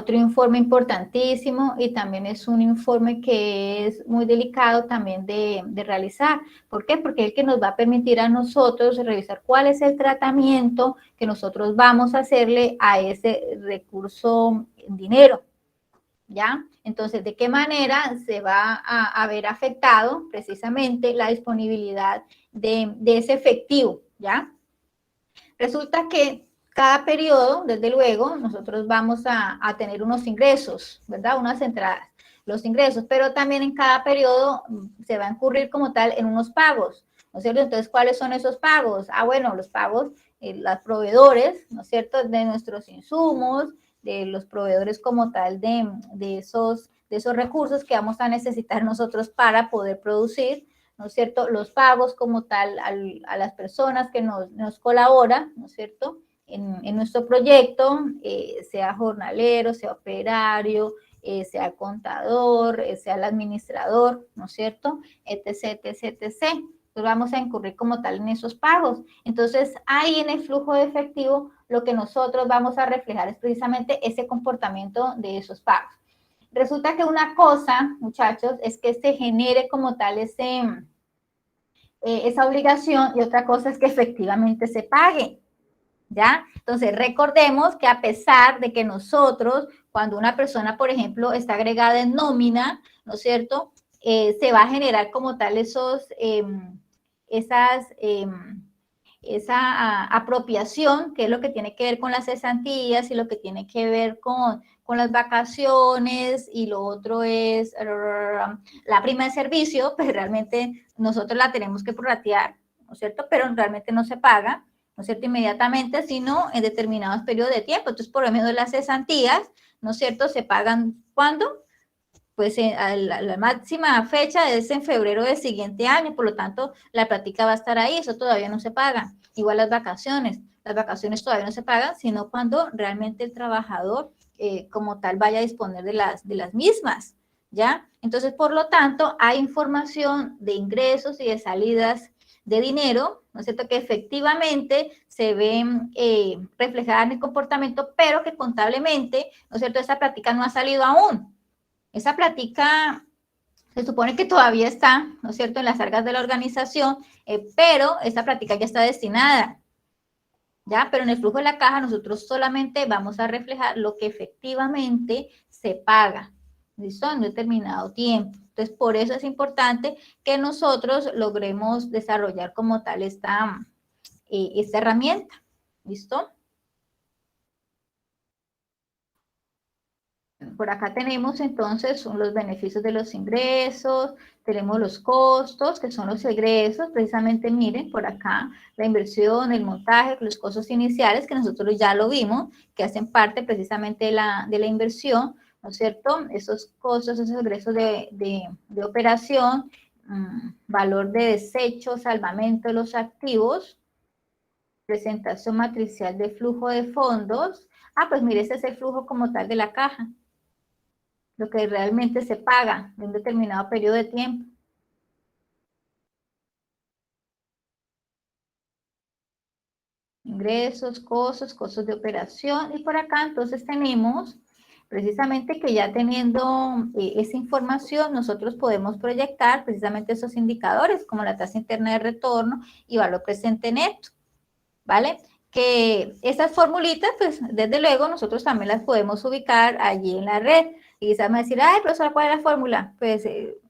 S1: informe importantísimo y también es un informe que es muy delicado también de realizar. ¿Por qué? Porque es el que nos va a permitir a nosotros revisar cuál es el tratamiento que nosotros vamos a hacerle a ese recurso en dinero, ¿ya? Entonces, ¿de qué manera se va a ver afectado precisamente la disponibilidad de ese efectivo, ¿ya? Resulta que cada periodo, desde luego, nosotros vamos a tener unos ingresos, ¿verdad? Unas entradas, los ingresos, pero también en cada periodo se va a incurrir como tal en unos pagos, ¿no es cierto? Entonces, ¿cuáles son esos pagos? Ah, bueno, los pagos, los proveedores, ¿no es cierto?, de nuestros insumos, de los proveedores como tal de esos recursos que vamos a necesitar nosotros para poder producir, ¿no es cierto? Los pagos como tal a las personas que nos colaboran, ¿no es cierto? En nuestro proyecto, sea jornalero, sea operario, sea contador, sea el administrador, ¿no es cierto? Etc, etc, etc. Entonces vamos a incurrir como tal en esos pagos. Entonces, ahí en el flujo de efectivo, lo que nosotros vamos a reflejar es precisamente ese comportamiento de esos pagos. Resulta que una cosa, muchachos, es que se genere como tal esa obligación y otra cosa es que efectivamente se pague, ¿ya? Entonces, recordemos que a pesar de que nosotros, cuando una persona, por ejemplo, está agregada en nómina, ¿no es cierto?, se va a generar como tal esa apropiación, que es lo que tiene que ver con las cesantías y lo que tiene que ver con las vacaciones, y lo otro es la prima de servicio, pues realmente nosotros la tenemos que prorratear, ¿no es cierto? Pero realmente no se paga, ¿no es cierto?, inmediatamente, sino en determinados periodos de tiempo. Entonces, por lo menos las cesantías, ¿no es cierto?, se pagan, ¿cuándo? Pues a la máxima fecha es en febrero del siguiente año, por lo tanto, la práctica va a estar ahí, eso todavía no se paga. Igual las vacaciones todavía no se pagan, sino cuando realmente el trabajador como tal vaya a disponer de las mismas, ¿ya? Entonces, por lo tanto, hay información de ingresos y de salidas de dinero, ¿no es cierto?, que efectivamente se ven reflejadas en el comportamiento, pero que contablemente, ¿no es cierto?, esa práctica no ha salido aún. Esa plática se supone que todavía está, ¿no es cierto?, en las arcas de la organización, pero esa plática ya está destinada, ¿ya? Pero en el flujo de la caja nosotros solamente vamos a reflejar lo que efectivamente se paga, ¿listo?, en determinado tiempo. Entonces, por eso es importante que nosotros logremos desarrollar como tal esta herramienta, ¿listo? Por acá tenemos entonces los beneficios de los ingresos, tenemos los costos, que son los egresos, precisamente miren por acá, la inversión, el montaje, los costos iniciales, que nosotros ya lo vimos, que hacen parte precisamente de la inversión, ¿no es cierto? Esos costos, esos egresos de operación, valor de desecho, salvamento de los activos, presentación matricial de flujo de fondos. Ah, pues mire, ese es el flujo como tal de la caja, lo que realmente se paga en un determinado periodo de tiempo. Ingresos, costos de operación, y por acá entonces tenemos precisamente que ya teniendo esa información, nosotros podemos proyectar precisamente esos indicadores como la tasa interna de retorno y valor presente neto, ¿vale? Que esas formulitas, pues desde luego nosotros también las podemos ubicar allí en la red. Y quizás me decir, ay, profesora, ¿cuál es la fórmula? Pues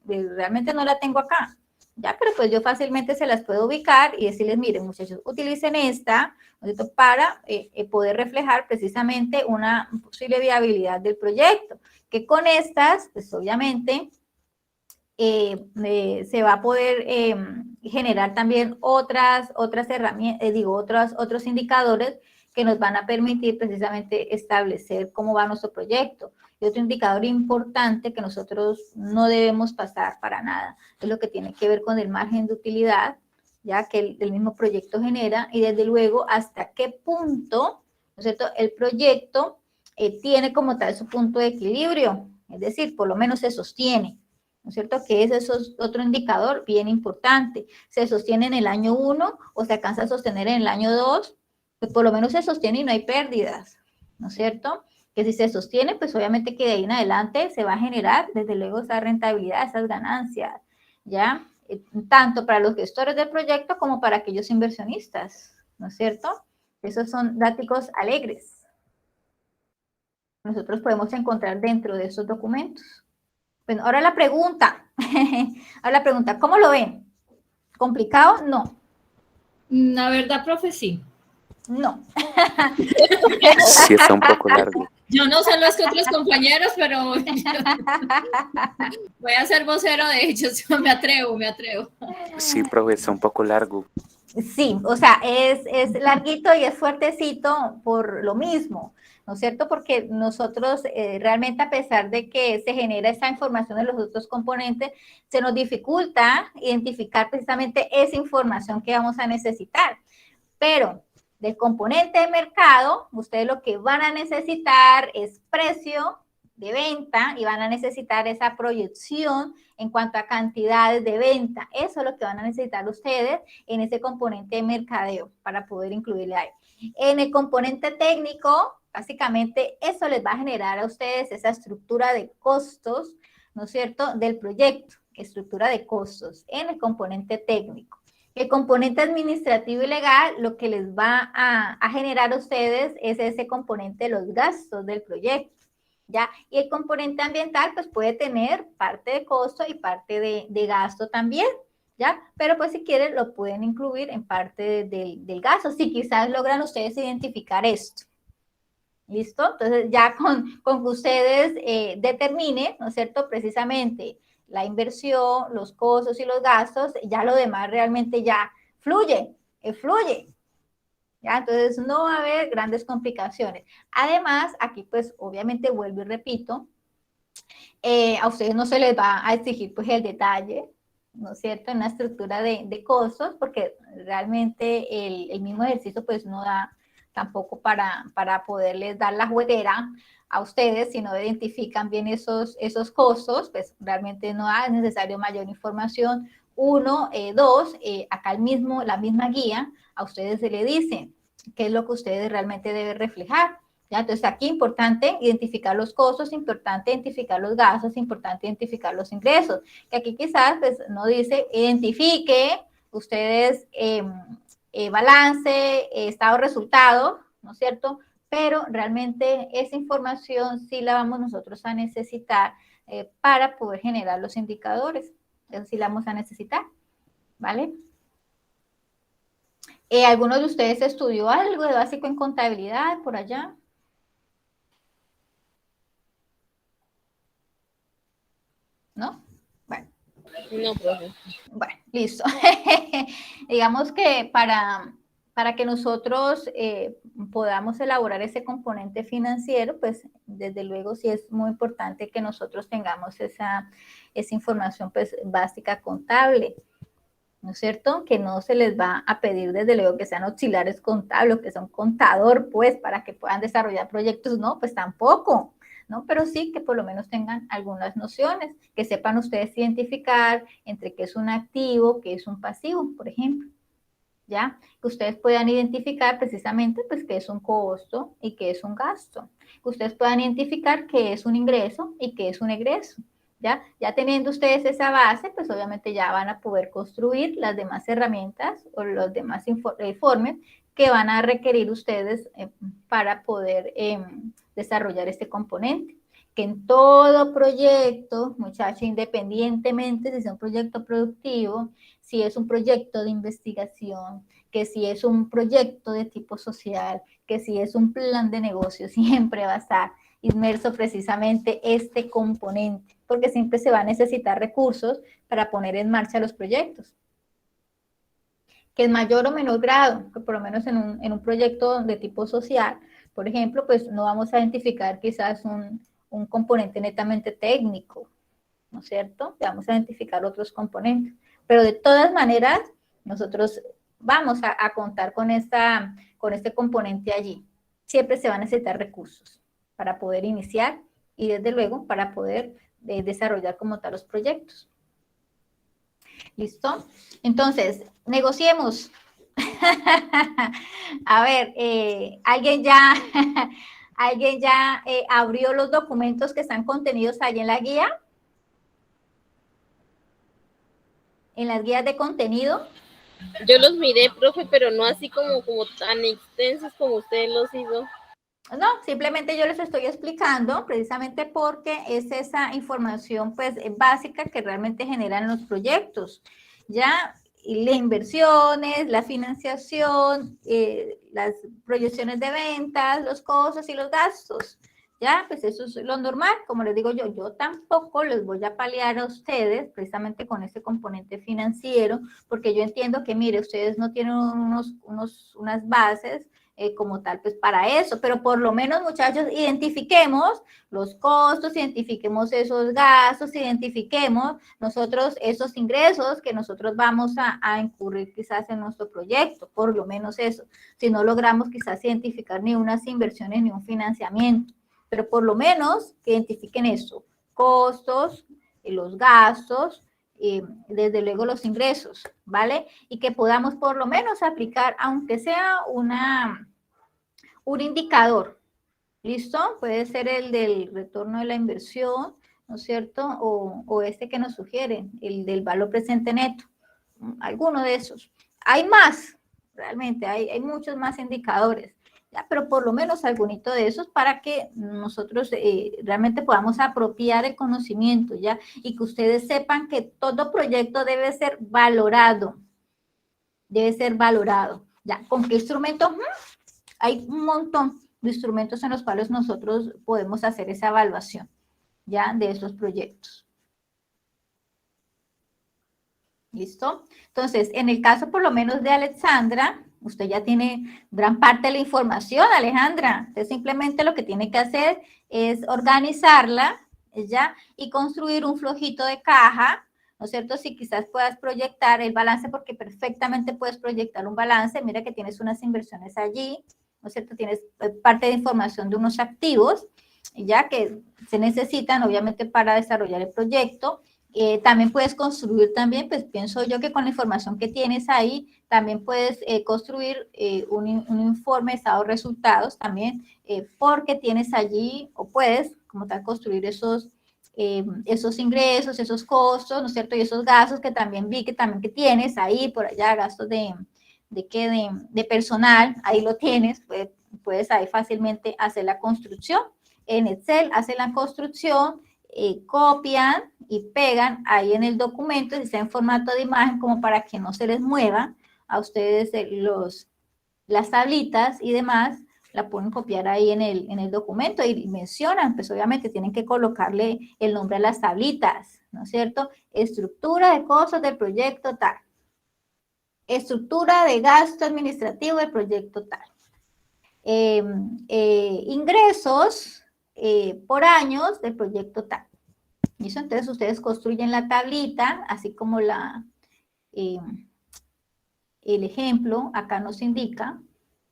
S1: realmente no la tengo acá, ¿ya? Pero pues yo fácilmente se las puedo ubicar y decirles, miren, muchachos, utilicen esta, ¿no? Para poder reflejar precisamente una posible viabilidad del proyecto. Que con estas, pues obviamente, se va a poder generar también otras herramientas, otros indicadores que nos van a permitir precisamente establecer cómo va nuestro proyecto. Y otro indicador importante que nosotros no debemos pasar para nada es lo que tiene que ver con el margen de utilidad, ya que el mismo proyecto genera, y desde luego hasta qué punto es cierto? El proyecto tiene como tal su punto de equilibrio, es decir, por lo menos se sostiene, ¿no es cierto? Que ese es otro indicador bien importante. Se sostiene en el año 1 o se alcanza a sostener en el año 2, pues por lo menos se sostiene y no hay pérdidas, ¿no es cierto? Que si se sostiene, pues obviamente que de ahí en adelante se va a generar, desde luego, esa rentabilidad, esas ganancias, ¿ya? Tanto para los gestores del proyecto como para aquellos inversionistas, ¿no es cierto? Esos son datos alegres. Nosotros podemos encontrar dentro de esos documentos. Bueno, ahora la pregunta, ¿cómo lo ven? ¿Complicado? No.
S2: La verdad, profe, sí.
S1: No.
S4: Sí, está un poco largo.
S2: Yo no sé los que otros compañeros, pero voy a ser vocero de ellos, yo me atrevo.
S4: Sí, profe, está un poco largo.
S1: Sí, o sea, es larguito y es fuertecito por lo mismo, ¿no es cierto? Porque nosotros realmente, a pesar de que se genera esa información de los otros componentes, se nos dificulta identificar precisamente esa información que vamos a necesitar. Pero del componente de mercado, ustedes lo que van a necesitar es precio de venta y van a necesitar esa proyección en cuanto a cantidades de venta. Eso es lo que van a necesitar ustedes en ese componente de mercadeo para poder incluirle ahí. En el componente técnico, básicamente eso les va a generar a ustedes esa estructura de costos, ¿no es cierto?, del proyecto, estructura de costos en el componente técnico. El componente administrativo y legal, lo que les va a generar a ustedes es ese componente de los gastos del proyecto, ¿ya? Y el componente ambiental, pues puede tener parte de costo y parte de gasto también, ¿ya? Pero pues si quieren lo pueden incluir en parte del gasto, si quizás logran ustedes identificar esto. ¿Listo? Entonces ya con que ustedes determinen, ¿no es cierto?, precisamente la inversión, los costos y los gastos, ya lo demás realmente ya fluye. ¿Ya? Entonces no va a haber grandes complicaciones. Además, aquí pues obviamente vuelvo y repito, a ustedes no se les va a exigir pues el detalle, ¿no es cierto?, en una estructura de costos, porque realmente el mismo ejercicio pues no da tampoco para poderles dar la juguera a ustedes, si no identifican bien esos costos, pues realmente no es necesario mayor información. Uno, dos, acá la misma guía, a ustedes se le dice qué es lo que ustedes realmente deben reflejar. ¿Ya? Entonces aquí importante identificar los costos, importante identificar los gastos, importante identificar los ingresos. Que aquí quizás pues, no dice identifique ustedes balance, estado, resultado, ¿no es cierto? Pero realmente esa información sí la vamos nosotros a necesitar para poder generar los indicadores. Eso sí la vamos a necesitar, ¿vale? ¿Alguno de ustedes estudió algo de básico en contabilidad por allá? ¿No? Bueno.
S2: No, profe.
S1: Bueno, listo. Digamos que para que nosotros podamos elaborar ese componente financiero, pues desde luego sí es muy importante que nosotros tengamos esa información pues básica contable, ¿no es cierto? Que no se les va a pedir desde luego que sean auxiliares contables, que son contador pues para que puedan desarrollar proyectos, no, pues tampoco. ¿No? Pero sí que por lo menos tengan algunas nociones, que sepan ustedes identificar entre qué es un activo, qué es un pasivo, por ejemplo, ¿ya? Que ustedes puedan identificar precisamente, pues, qué es un costo y qué es un gasto. Que ustedes puedan identificar qué es un ingreso y qué es un egreso, ¿ya? Ya teniendo ustedes esa base, pues, obviamente ya van a poder construir las demás herramientas o los demás informes que van a requerir ustedes para poder desarrollar este componente. Que en todo proyecto, muchachos, independientemente si es un proyecto productivo, si es un proyecto de investigación, que si es un proyecto de tipo social, que si es un plan de negocio, siempre va a estar inmerso precisamente este componente, porque siempre se va a necesitar recursos para poner en marcha los proyectos. Que en mayor o menor grado, que por lo menos en un proyecto de tipo social, por ejemplo, pues no vamos a identificar quizás un componente netamente técnico, ¿no es cierto? Vamos a identificar otros componentes, pero de todas maneras, nosotros vamos a contar con este componente allí, siempre se van a necesitar recursos para poder iniciar y desde luego para poder desarrollar como tal los proyectos. ¿Listo? Entonces, negociemos. A ver, ¿alguien ya, ¿alguien ya abrió los documentos que están contenidos ahí en la guía? ¿En las guías de contenido?
S5: Yo los miré, profe, pero no así como tan extensos como usted los hizo.
S1: No, simplemente yo les estoy explicando precisamente porque es esa información pues básica que realmente generan los proyectos, ¿ya? Y las inversiones, la financiación, las proyecciones de ventas, los costos y los gastos, ¿ya? Pues eso es lo normal, como les digo yo tampoco les voy a paliar a ustedes precisamente con ese componente financiero, porque yo entiendo que, mire, ustedes no tienen unas bases como tal, pues para eso, pero por lo menos, muchachos, identifiquemos los costos, identifiquemos esos gastos, identifiquemos nosotros esos ingresos que nosotros vamos a incurrir quizás en nuestro proyecto, por lo menos eso, si no logramos quizás identificar ni unas inversiones ni un financiamiento, pero por lo menos que identifiquen eso, costos, los gastos, desde luego los ingresos, ¿vale? Y que podamos por lo menos aplicar, aunque sea un indicador, ¿listo? Puede ser el del retorno de la inversión, ¿no es cierto? O este que nos sugieren, el del valor presente neto, alguno de esos. Hay más, realmente, hay muchos más indicadores, ¿ya? Pero por lo menos alguno de esos para que nosotros realmente podamos apropiar el conocimiento, ¿ya? Y que ustedes sepan que todo proyecto debe ser valorado, ¿ya? ¿Con qué instrumentos? Hay un montón de instrumentos en los cuales nosotros podemos hacer esa evaluación, ¿ya? De esos proyectos. ¿Listo? Entonces, en el caso por lo menos de Alexandra, usted ya tiene gran parte de la información, Alejandra. Usted simplemente lo que tiene que hacer es organizarla, ¿ya? Y construir un flujito de caja, ¿no es cierto? Si quizás puedas proyectar el balance, porque perfectamente puedes proyectar un balance. Mira que tienes unas inversiones allí, ¿no es cierto? Tienes parte de información de unos activos, ya que se necesitan, obviamente, para desarrollar el proyecto. También puedes construir también, pues pienso yo que con la información que tienes ahí, también puedes construir un informe de estado de resultados también, porque tienes allí, o puedes, como tal, construir esos ingresos, esos costos, ¿no es cierto? Y esos gastos que también vi que también que tienes ahí, por allá, gastos de personal, ahí lo tienes, puedes ahí fácilmente hacer la construcción. En Excel hacen la construcción, copian y pegan ahí en el documento, si está en formato de imagen, como para que no se les mueva a ustedes las tablitas y demás, la pueden copiar ahí en el documento y mencionan, pues obviamente tienen que colocarle el nombre a las tablitas, ¿no es cierto? Estructura de costos del proyecto tal. Estructura de gasto administrativo del proyecto tal. Ingresos por años del proyecto tal. ¿Listo? Entonces ustedes construyen la tablita, así como el ejemplo acá nos indica.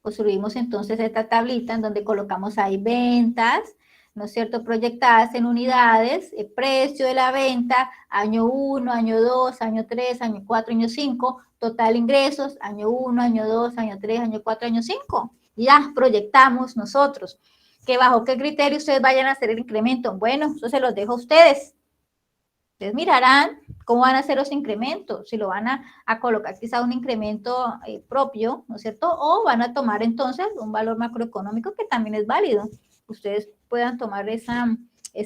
S1: Construimos entonces esta tablita en donde colocamos ahí ventas, ¿no es cierto? Proyectadas en unidades, el precio de la venta, año 1, año 2, año 3, año 4, año 5, total ingresos, año 1, año 2, año 3, año 4, año 5. Ya proyectamos nosotros. ¿Que bajo qué criterio ustedes vayan a hacer el incremento? Bueno, eso se los dejo a ustedes. Ustedes mirarán cómo van a hacer los incrementos, si lo van a colocar quizá un incremento propio, ¿no es cierto? O van a tomar entonces un valor macroeconómico que también es válido. Ustedes puedan tomar ese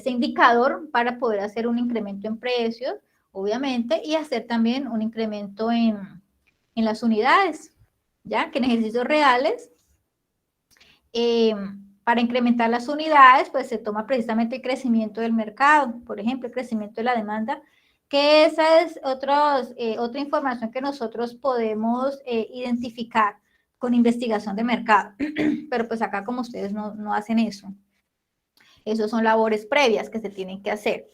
S1: indicador para poder hacer un incremento en precios, obviamente, y hacer también un incremento en las unidades, ¿ya? Que en ejercicios reales, para incrementar las unidades, pues se toma precisamente el crecimiento del mercado, por ejemplo, el crecimiento de la demanda, que esa es otra información que nosotros podemos identificar con investigación de mercado, pero pues acá como ustedes no hacen eso. Esas son labores previas que se tienen que hacer,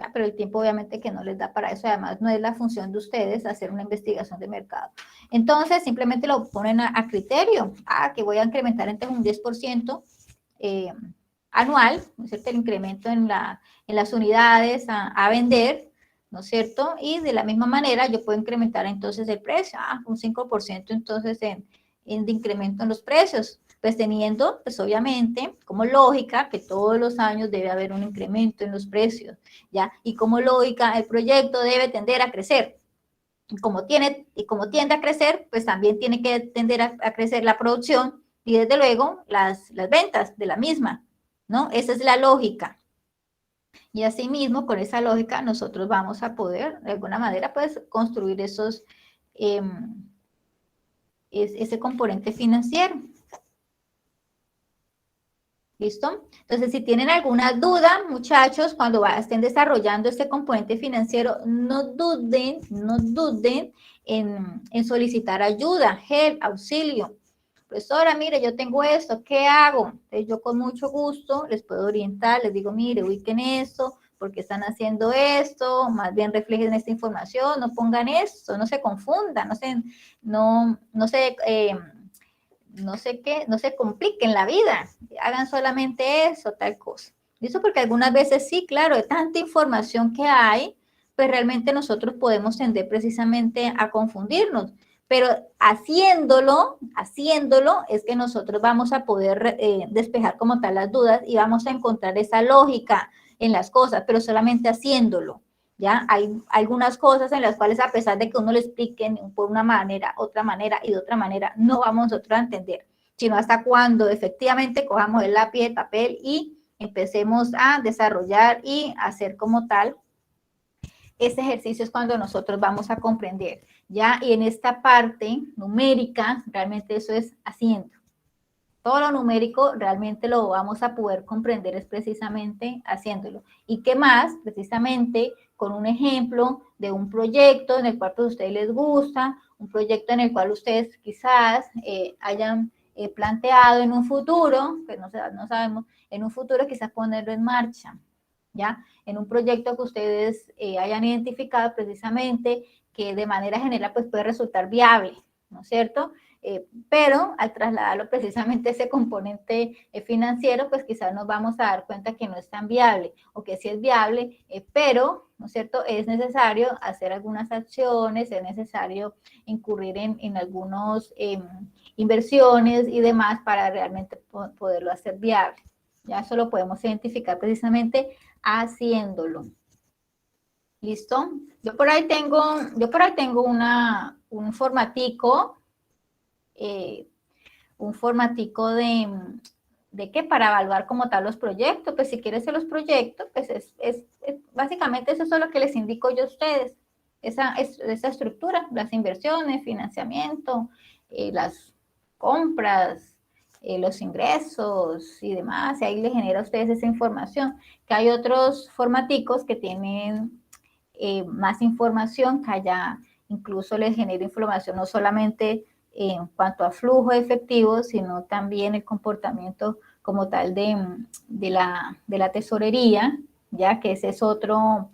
S1: ¿ya? Pero el tiempo obviamente que no les da para eso, además no es la función de ustedes hacer una investigación de mercado. Entonces, simplemente lo ponen a criterio, que voy a incrementar entonces un 10% anual, ¿no es cierto? El incremento en las unidades a vender, ¿no es cierto? Y de la misma manera yo puedo incrementar entonces el precio, un 5% entonces de incremento en los precios, pues teniendo, pues obviamente, como lógica que todos los años debe haber un incremento en los precios, ¿ya? Y como lógica, el proyecto debe tender a crecer. Y como tiende a crecer, pues también tiene que tender a crecer la producción y desde luego las ventas de la misma, ¿no? Esa es la lógica. Y asimismo, con esa lógica, nosotros vamos a poder, de alguna manera, pues, construir ese componente financiero. ¿Listo? Entonces, si tienen alguna duda, muchachos, cuando estén desarrollando este componente financiero, no duden en solicitar ayuda, help, auxilio. Profesora, mire, yo tengo esto, ¿qué hago? Entonces, yo con mucho gusto les puedo orientar, les digo, mire, ubiquen esto, porque están haciendo esto, más bien reflejen esta información, no pongan esto, no se confundan, no se compliquen la vida, hagan solamente eso, tal cosa. ¿Listo? Porque algunas veces sí, claro, de tanta información que hay, pues realmente nosotros podemos tender precisamente a confundirnos. Pero haciéndolo es que nosotros vamos a poder despejar como tal las dudas y vamos a encontrar esa lógica en las cosas, pero solamente haciéndolo. ¿Ya? Hay algunas cosas en las cuales a pesar de que uno le explique por una manera, otra manera y de otra manera, no vamos nosotros a entender, sino hasta cuando efectivamente cojamos el lápiz, el papel y empecemos a desarrollar y hacer como tal. Ese ejercicio es cuando nosotros vamos a comprender, ¿ya? Y en esta parte numérica, realmente eso es haciendo. Todo lo numérico realmente lo vamos a poder comprender es precisamente haciéndolo. ¿Y qué más? Precisamente con un ejemplo de un proyecto en el cual pues, a ustedes les gusta, un proyecto en el cual ustedes quizás hayan planteado en un futuro, que no sabemos, en un futuro quizás ponerlo en marcha, ¿ya? En un proyecto que ustedes hayan identificado precisamente que de manera general pues puede resultar viable, ¿no es cierto? Pero al trasladarlo precisamente a ese componente financiero, pues quizás nos vamos a dar cuenta que no es tan viable o que sí es viable, pero, ¿no es cierto?, es necesario hacer algunas acciones, es necesario incurrir en algunas inversiones y demás para realmente poderlo hacer viable. Ya eso lo podemos identificar precisamente haciéndolo. ¿Listo? Yo por ahí tengo un formatico de qué para evaluar como tal los proyectos, pues si quieres hacer los proyectos, pues básicamente eso es lo que les indico yo a ustedes, esa estructura, las inversiones, financiamiento, las compras, los ingresos y demás, y ahí les genera a ustedes esa información, que hay otros formaticos que tienen más información, que allá incluso les genera información no solamente en cuanto a flujo de efectivo, sino también el comportamiento como tal de la tesorería, ya que esa es otra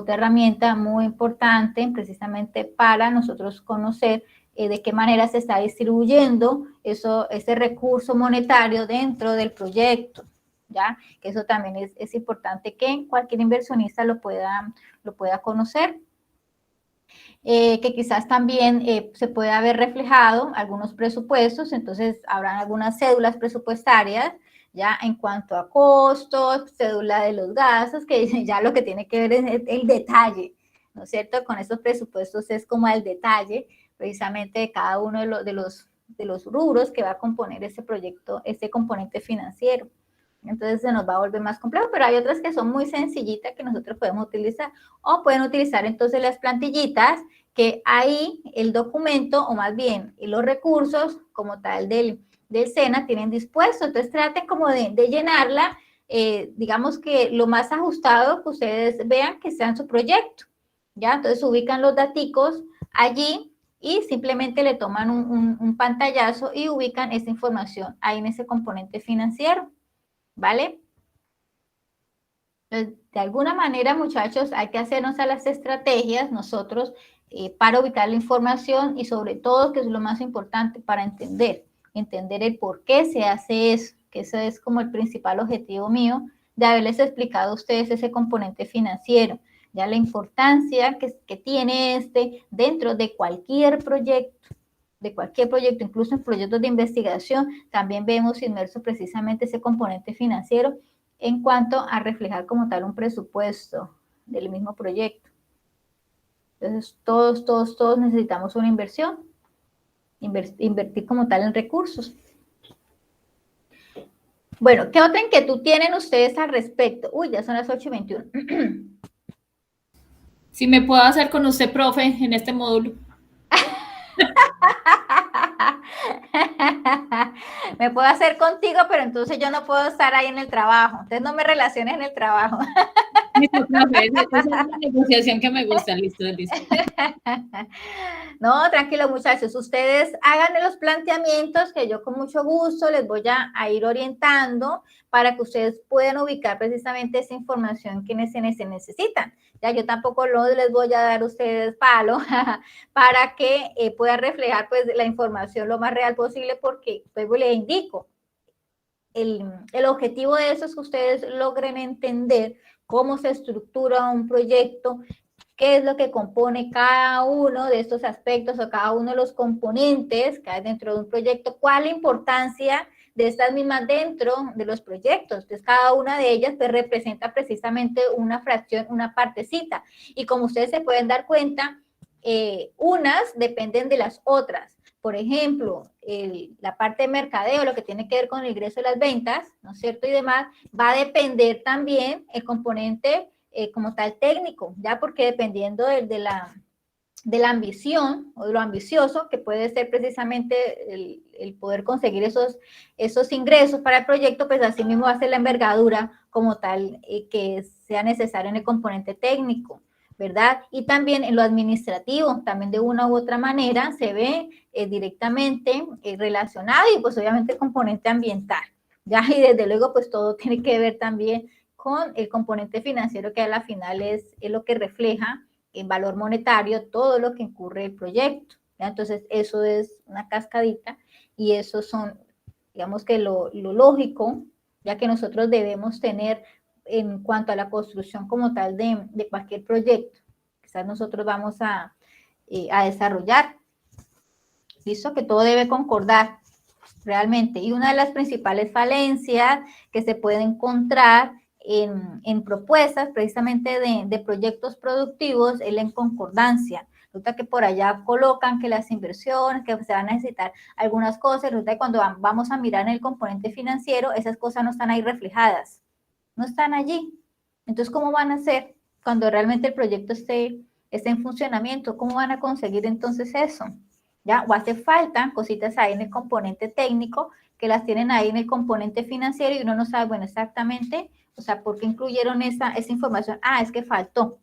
S1: herramienta muy importante precisamente para nosotros conocer de qué manera se está distribuyendo ese recurso monetario dentro del proyecto, ¿ya? Que eso también es importante que cualquier inversionista lo pueda conocer. Que quizás también se pueda haber reflejado algunos presupuestos, entonces habrán algunas cédulas presupuestarias, ya en cuanto a costos, cédula de los gastos, que ya lo que tiene que ver es el detalle, ¿no es cierto? Con esos presupuestos es como el detalle, precisamente de cada uno de los rubros que va a componer ese proyecto, ese componente financiero. Entonces se nos va a volver más complejo, pero hay otras que son muy sencillitas que nosotros podemos utilizar. O pueden utilizar entonces las plantillitas, que ahí el documento, o más bien los recursos como tal del SENA tienen dispuesto. Entonces traten como de llenarla, digamos que lo más ajustado que ustedes vean que sea en su proyecto. ¿Ya? Entonces ubican los daticos allí y simplemente le toman un pantallazo y ubican esa información ahí en ese componente financiero. ¿Vale? Entonces, de alguna manera, muchachos, hay que hacernos a las estrategias nosotros para ubicar la información y sobre todo, que es lo más importante, para entender el por qué se hace eso, que ese es como el principal objetivo mío de haberles explicado a ustedes ese componente financiero, ya la importancia que tiene dentro de cualquier proyecto, incluso en proyectos de investigación, también vemos inmerso precisamente ese componente financiero en cuanto a reflejar como tal un presupuesto del mismo proyecto. Entonces, todos necesitamos una inversión, invertir como tal en recursos. Bueno, ¿qué otra inquietud tienen ustedes al respecto? Uy, ya son las 8:21.
S2: Si me puedo hacer con usted, profe, en este módulo.
S1: Me puedo hacer contigo, pero entonces yo no puedo estar ahí en el trabajo. Entonces no me relaciones en el trabajo.
S2: Listo, profe, esa es la negociación que me gusta. Listo, listo.
S1: No, tranquilo, muchachos. Ustedes hagan los planteamientos que yo con mucho gusto les voy a ir orientando para que ustedes puedan ubicar precisamente esa información que se necesitan. Ya yo tampoco les voy a dar a ustedes palo para que puedan reflejar pues la información lo más real posible, porque pues les indico, el objetivo de eso es que ustedes logren entender cómo se estructura un proyecto, qué es lo que compone cada uno de estos aspectos o cada uno de los componentes que hay dentro de un proyecto, cuál es la importancia de estas mismas dentro de los proyectos. Entonces, cada una de ellas pues, representa precisamente una fracción, una partecita. Y como ustedes se pueden dar cuenta, unas dependen de las otras. Por ejemplo, la parte de mercadeo, lo que tiene que ver con el ingreso de las ventas, ¿no es cierto? Y demás, va a depender también el componente como tal técnico, ya porque dependiendo de la ambición o de lo ambicioso que puede ser precisamente el poder conseguir esos ingresos para el proyecto, pues así mismo hace la envergadura como tal que sea necesario en el componente técnico, ¿verdad? Y también en lo administrativo, también de una u otra manera se ve directamente relacionado, y pues obviamente el componente ambiental, ¿ya? Y desde luego pues todo tiene que ver también con el componente financiero, que a la final es lo que refleja en valor monetario todo lo que incurre el proyecto, ¿ya? Entonces eso es una cascadita, y eso son, digamos que lo lógico, ya que nosotros debemos tener en cuanto a la construcción como tal de cualquier proyecto. Quizás nosotros vamos a desarrollar. ¿Listo? Que todo debe concordar realmente. Y una de las principales falencias que se puede encontrar en propuestas precisamente de proyectos productivos es la inconcordancia. Resulta que por allá colocan que las inversiones, que se van a necesitar algunas cosas, resulta que cuando vamos a mirar en el componente financiero, esas cosas no están ahí reflejadas, no están allí. Entonces, ¿cómo van a hacer cuando realmente el proyecto esté en funcionamiento? ¿Cómo van a conseguir entonces eso? ¿Ya? O hace falta cositas ahí en el componente técnico que las tienen ahí en el componente financiero y uno no sabe, bueno, exactamente, o sea, ¿por qué incluyeron esa información? Ah, es que faltó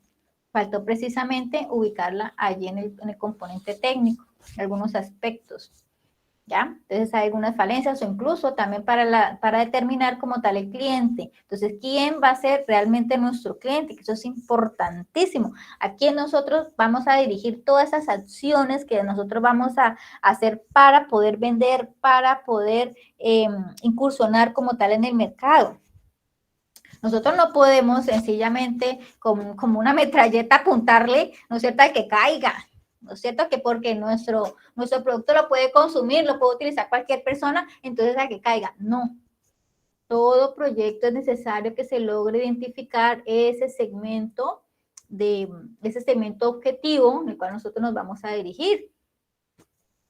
S1: precisamente ubicarla allí en el componente técnico, algunos aspectos, ¿ya? Entonces hay algunas falencias, o incluso también para determinar como tal el cliente. Entonces, ¿quién va a ser realmente nuestro cliente? Que eso es importantísimo. ¿A quién nosotros vamos a dirigir todas esas acciones que nosotros vamos a hacer para poder vender, para poder incursionar como tal en el mercado? Nosotros no podemos sencillamente como una metralleta apuntarle, ¿no es cierto?, al que caiga. ¿No es cierto? Que porque nuestro producto lo puede consumir, lo puede utilizar cualquier persona, entonces a que caiga. No. Todo proyecto es necesario que se logre identificar ese segmento objetivo en el cual nosotros nos vamos a dirigir.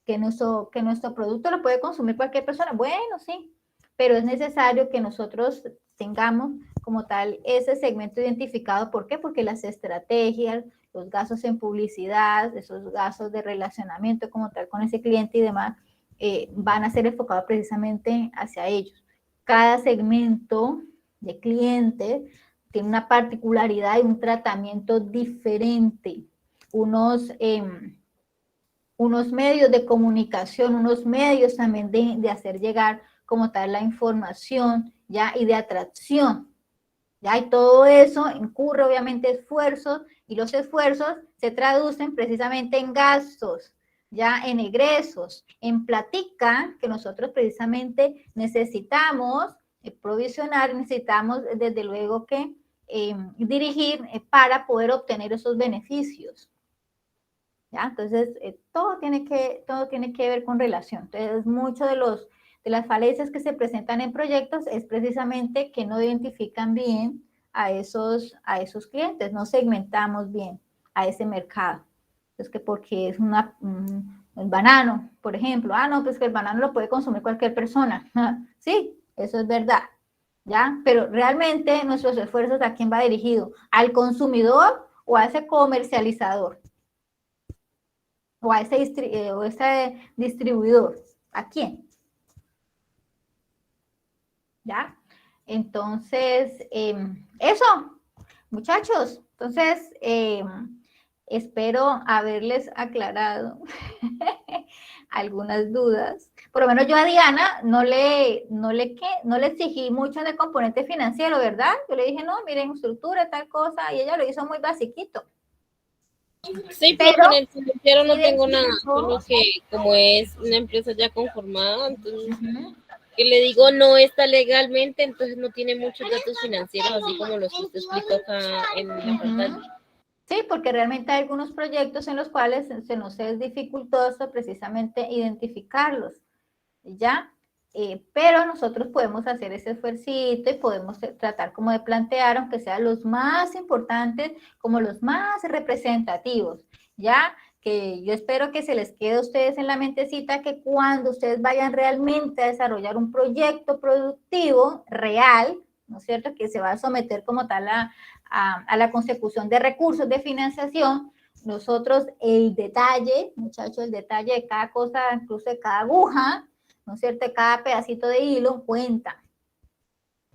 S1: Que nuestro producto lo puede consumir cualquier persona. Bueno, sí, pero es necesario que nosotros tengamos como tal ese segmento identificado. ¿Por qué? Porque las estrategias, los gastos en publicidad, esos gastos de relacionamiento como tal con ese cliente y demás, van a ser enfocados precisamente hacia ellos. Cada segmento de clientes tiene una particularidad y un tratamiento diferente. Unos medios de comunicación, unos medios también de hacer llegar como tal la información, ¿ya? Y de atracción, ¿ya? Y todo eso incurre obviamente esfuerzos, y los esfuerzos se traducen precisamente en gastos, ya en egresos, en platica que nosotros precisamente necesitamos provisionar, necesitamos desde luego que dirigir para poder obtener esos beneficios. ¿Ya? Entonces, todo tiene que ver con relación. Entonces, mucho de las falencias que se presentan en proyectos es precisamente que no identifican bien a esos clientes, no segmentamos bien a ese mercado. Es que porque es el banano, por ejemplo, no, pues que el banano lo puede consumir cualquier persona. Sí, eso es verdad, ¿ya? Pero realmente nuestros esfuerzos, ¿a quién va dirigido? ¿Al consumidor o a ese comercializador? O a ese distribuidor. ¿A quién? ¿Ya? Entonces, eso, muchachos. Entonces, espero haberles aclarado algunas dudas. Por lo menos yo a Diana no le exigí mucho en el componente financiero, ¿verdad? Yo le dije, no, miren, estructura, tal cosa, y ella lo hizo muy basiquito.
S5: Sí, pero en el financiero no tengo nada, solo que como es una empresa ya conformada, entonces que le digo no está legalmente, entonces no tiene muchos datos financieros, así como los que usted explicó acá en la pantalla.
S1: Sí, porque realmente hay algunos proyectos en los cuales se nos es dificultoso precisamente identificarlos, ¿ya? Pero nosotros podemos hacer ese esfuercito y podemos tratar como de plantear, aunque sean los más importantes, como los más representativos, ¿ya? Que yo espero que se les quede a ustedes en la mentecita que cuando ustedes vayan realmente a desarrollar un proyecto productivo real, ¿no es cierto? Que se va a someter como tal a la consecución de recursos de financiación, nosotros el detalle, muchachos, el detalle de cada cosa, incluso de cada aguja, ¿no es cierto? Cada pedacito de hilo cuenta.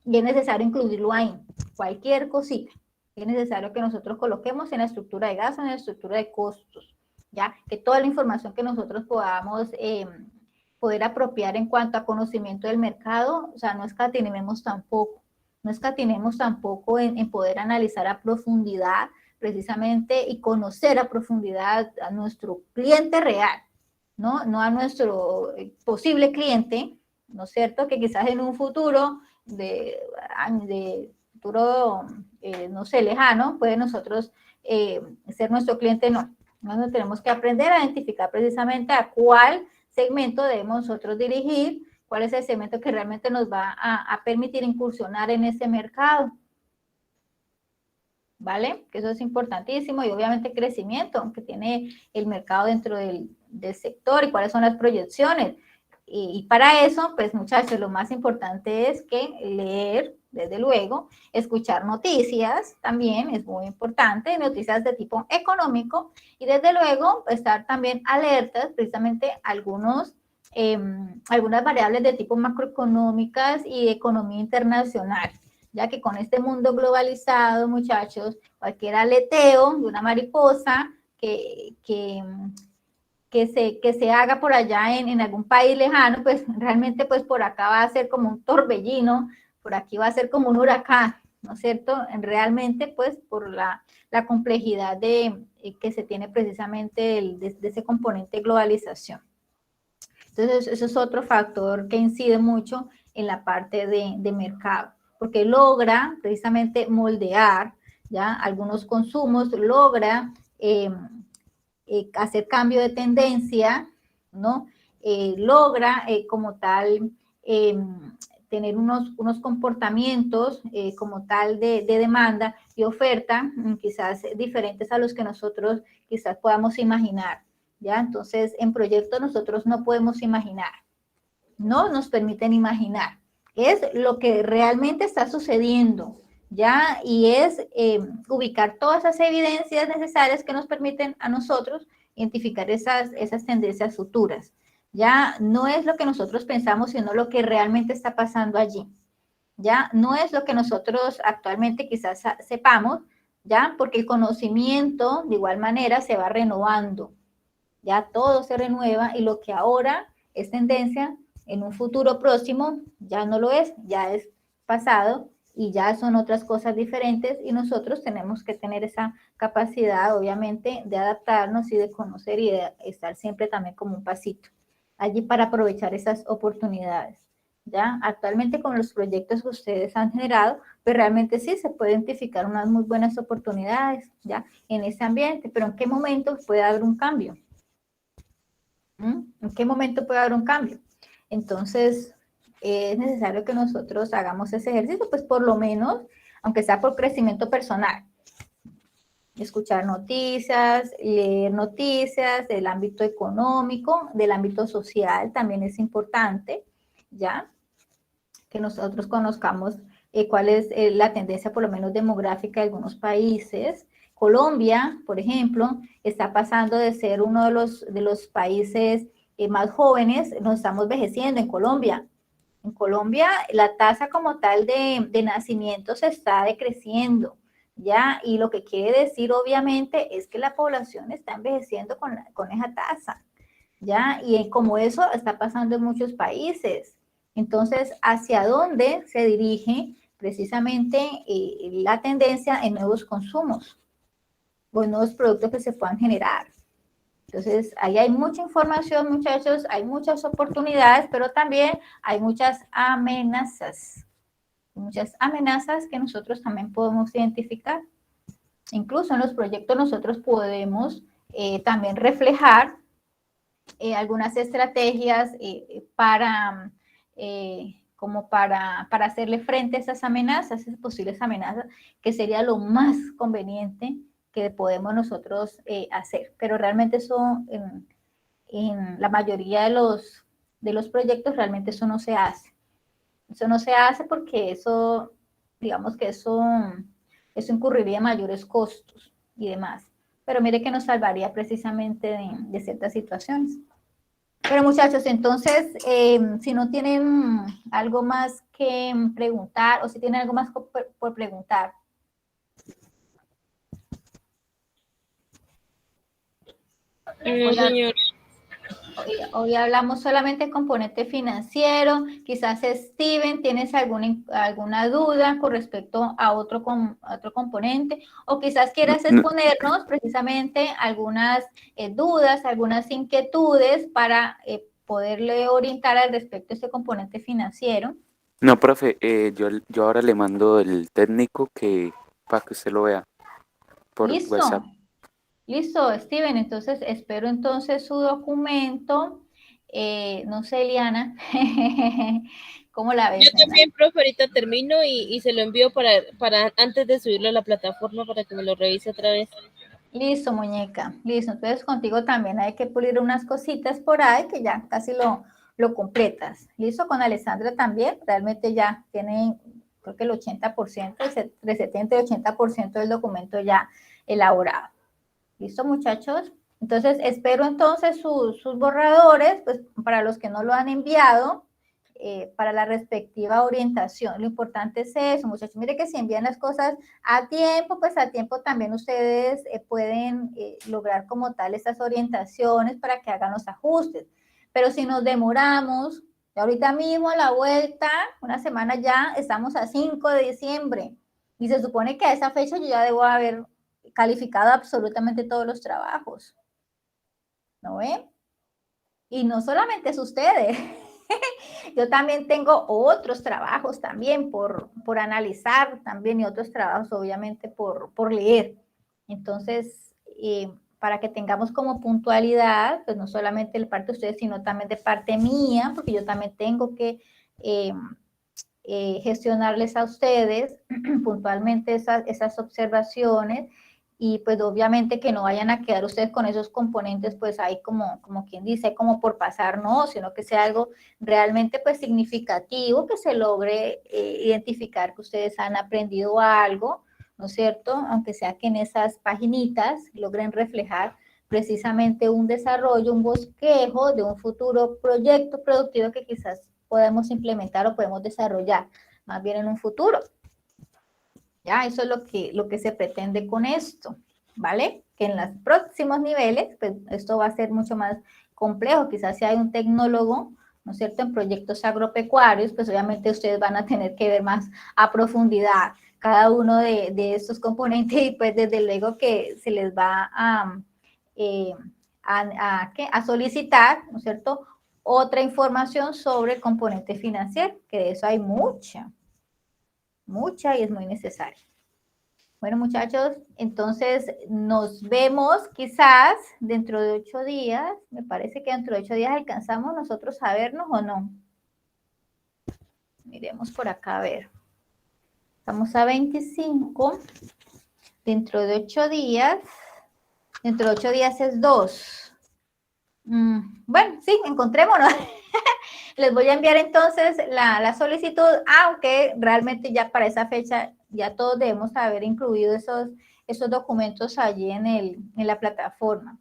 S1: Y es necesario incluirlo ahí, cualquier cosita. Es necesario que nosotros coloquemos en la estructura de gastos, en la estructura de costos, ¿ya? Que toda la información que nosotros podamos poder apropiar en cuanto a conocimiento del mercado, o sea, no escatimemos tampoco. No escatimemos tampoco en poder analizar a profundidad precisamente y conocer a profundidad a nuestro cliente real, ¿no? No a nuestro posible cliente, ¿no es cierto? Que quizás en un futuro futuro, no sé, lejano, puede nosotros ser nuestro cliente, no. Nosotros tenemos que aprender a identificar precisamente a cuál segmento debemos nosotros dirigir, cuál es el segmento que realmente nos va a permitir incursionar en ese mercado. ¿Vale? Que eso es importantísimo y obviamente crecimiento que tiene el mercado dentro del sector y cuáles son las proyecciones. Y para eso, pues muchachos, lo más importante es que leer, desde luego, escuchar noticias también es muy importante, noticias de tipo económico y desde luego estar también alertas precisamente algunas variables de tipo macroeconómicas y economía internacional, ya que con este mundo globalizado, muchachos, cualquier aleteo de una mariposa que se haga por allá en algún país lejano, pues realmente pues por acá va a ser como un torbellino, por aquí va a ser como un huracán, ¿no es cierto? Realmente pues por la complejidad que se tiene precisamente de ese componente de globalización. Entonces, eso es otro factor que incide mucho en la parte de mercado, porque logra precisamente moldear, ¿ya? Algunos consumos, logra hacer cambio de tendencia, ¿no? Logra como tal tener unos comportamientos como tal de demanda y oferta, quizás diferentes a los que nosotros quizás podamos imaginar, ¿ya? Entonces, en proyectos nosotros no podemos imaginar, no nos permiten imaginar, es lo que realmente está sucediendo, ¿ya? Y es ubicar todas esas evidencias necesarias que nos permiten a nosotros identificar esas tendencias futuras. Ya no es lo que nosotros pensamos, sino lo que realmente está pasando allí. Ya no es lo que nosotros actualmente quizás sepamos, ya porque el conocimiento de igual manera se va renovando. Ya todo se renueva y lo que ahora es tendencia, en un futuro próximo ya no lo es, ya es pasado y ya son otras cosas diferentes y nosotros tenemos que tener esa capacidad, obviamente, de adaptarnos y de conocer y de estar siempre también como un pasito allí para aprovechar esas oportunidades. ¿Ya? Actualmente con los proyectos que ustedes han generado, pues realmente sí se puede identificar unas muy buenas oportunidades, ¿ya? En ese ambiente, pero ¿en qué momento puede haber un cambio? ¿En qué momento puede haber un cambio? Entonces, es necesario que nosotros hagamos ese ejercicio, pues por lo menos, aunque sea por crecimiento personal, escuchar noticias, leer noticias del ámbito económico, del ámbito social, también es importante, ¿ya? Que nosotros conozcamos cuál es la tendencia, por lo menos demográfica de algunos países. Colombia, por ejemplo, está pasando de ser uno de los países más jóvenes, nos estamos envejeciendo en Colombia. En Colombia, la tasa como tal de nacimientos está decreciendo, ¿ya? Y lo que quiere decir, obviamente, es que la población está envejeciendo con esa tasa, ¿ya? Y como eso está pasando en muchos países. Entonces, ¿hacia dónde se dirige precisamente la tendencia en nuevos consumos o en nuevos productos que se puedan generar? Entonces, ahí hay mucha información, muchachos, hay muchas oportunidades, pero también hay muchas amenazas que nosotros también podemos identificar. Incluso en los proyectos nosotros podemos también reflejar algunas estrategias como para hacerle frente a esas amenazas, esas posibles amenazas, que sería lo más conveniente que podemos nosotros hacer. Pero realmente eso, en la mayoría de los proyectos, realmente eso no se hace. Eso no se hace porque eso, digamos que eso incurriría en mayores costos y demás. Pero mire que nos salvaría precisamente de ciertas situaciones. Pero muchachos, entonces, si no tienen algo más que preguntar o si tienen algo más por preguntar.
S5: No, señor.
S1: Hoy hablamos solamente de componente financiero. Quizás, Steven, ¿tienes alguna duda con respecto a otro componente? O quizás quieras exponernos precisamente algunas dudas, algunas inquietudes para poderle orientar al respecto a este componente financiero.
S4: No, profe, yo ahora le mando el técnico para que usted lo vea por
S1: Listo.
S4: WhatsApp.
S1: Listo, Steven. Entonces, espero entonces su documento. No sé, Eliana, ¿cómo la ves?
S5: Yo también, profe, ahorita termino y se lo envío para antes de subirlo a la plataforma para que me lo revise otra vez.
S1: Listo, muñeca. Listo. Entonces, contigo también hay que pulir unas cositas por ahí que ya casi lo completas. Listo, con Alessandra también. Realmente ya tiene, creo que el 80%, entre 70 y 80% del documento ya elaborado. ¿Listo, muchachos? Entonces, espero entonces sus borradores, pues para los que no lo han enviado, para la respectiva orientación. Lo importante es eso, muchachos. Mire que si envían las cosas a tiempo, pues a tiempo también ustedes pueden lograr como tal estas orientaciones para que hagan los ajustes. Pero si nos demoramos, ahorita mismo a la vuelta, una semana ya, estamos a 5 de diciembre. Y se supone que a esa fecha yo ya debo haber calificado absolutamente todos los trabajos. ¿No ven? Y no solamente es ustedes. Yo también tengo otros trabajos también por analizar también y otros trabajos obviamente por leer. Entonces, para que tengamos como puntualidad, pues no solamente de parte de ustedes, sino también de parte mía, porque yo también tengo que gestionarles a ustedes puntualmente esas observaciones y pues obviamente que no vayan a quedar ustedes con esos componentes pues ahí como quien dice, como por pasar, no, sino que sea algo realmente pues significativo, que se logre identificar que ustedes han aprendido algo, ¿no es cierto? Aunque sea que en esas paginitas logren reflejar precisamente un desarrollo, un bosquejo de un futuro proyecto productivo que quizás podemos implementar o podemos desarrollar más bien en un futuro. Ya, eso es lo que se pretende con esto, ¿vale? Que en los próximos niveles, pues esto va a ser mucho más complejo. Quizás si hay un tecnólogo, ¿no es cierto? En proyectos agropecuarios, pues obviamente ustedes van a tener que ver más a profundidad cada uno de estos componentes y pues desde luego que se les va a solicitar, ¿no es cierto?, otra información sobre el componente financiero, que de eso hay mucha y es muy necesario. Bueno, muchachos, entonces nos vemos quizás dentro de 8 días. Me parece que dentro de 8 días alcanzamos nosotros a vernos o no. Miremos por acá a ver. Estamos a 25. Dentro de 8 días. Dentro de 8 días es 2. Bueno, sí, encontrémonos. Les voy a enviar entonces la solicitud, aunque realmente ya para esa fecha ya todos debemos haber incluido esos documentos allí en la plataforma.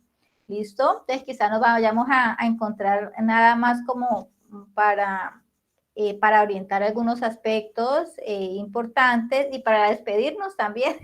S1: ¿Listo? Entonces quizá nos vayamos a encontrar nada más como para orientar algunos aspectos importantes y para despedirnos también.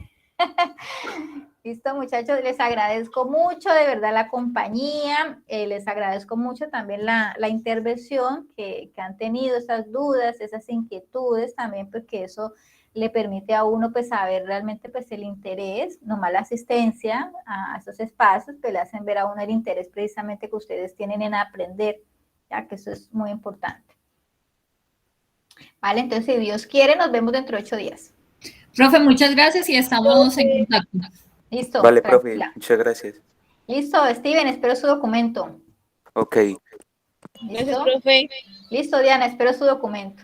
S1: Listo, muchachos, les agradezco mucho de verdad la compañía, les agradezco mucho también la intervención que han tenido, esas dudas, esas inquietudes también, porque eso le permite a uno pues saber realmente pues el interés, nomás la asistencia a esos espacios, pues le hacen ver a uno el interés precisamente que ustedes tienen en aprender, ya que eso es muy importante. Vale, entonces si Dios quiere, nos vemos dentro de 8 días.
S2: Profe, muchas gracias y estamos en contacto.
S1: Listo.
S4: Vale,
S1: tranquila.
S4: profe, muchas gracias.
S1: Listo, Steven, espero su documento.
S4: Ok.
S5: Gracias,
S1: ¿Listo?
S5: profe.
S1: Listo, Diana, espero su documento.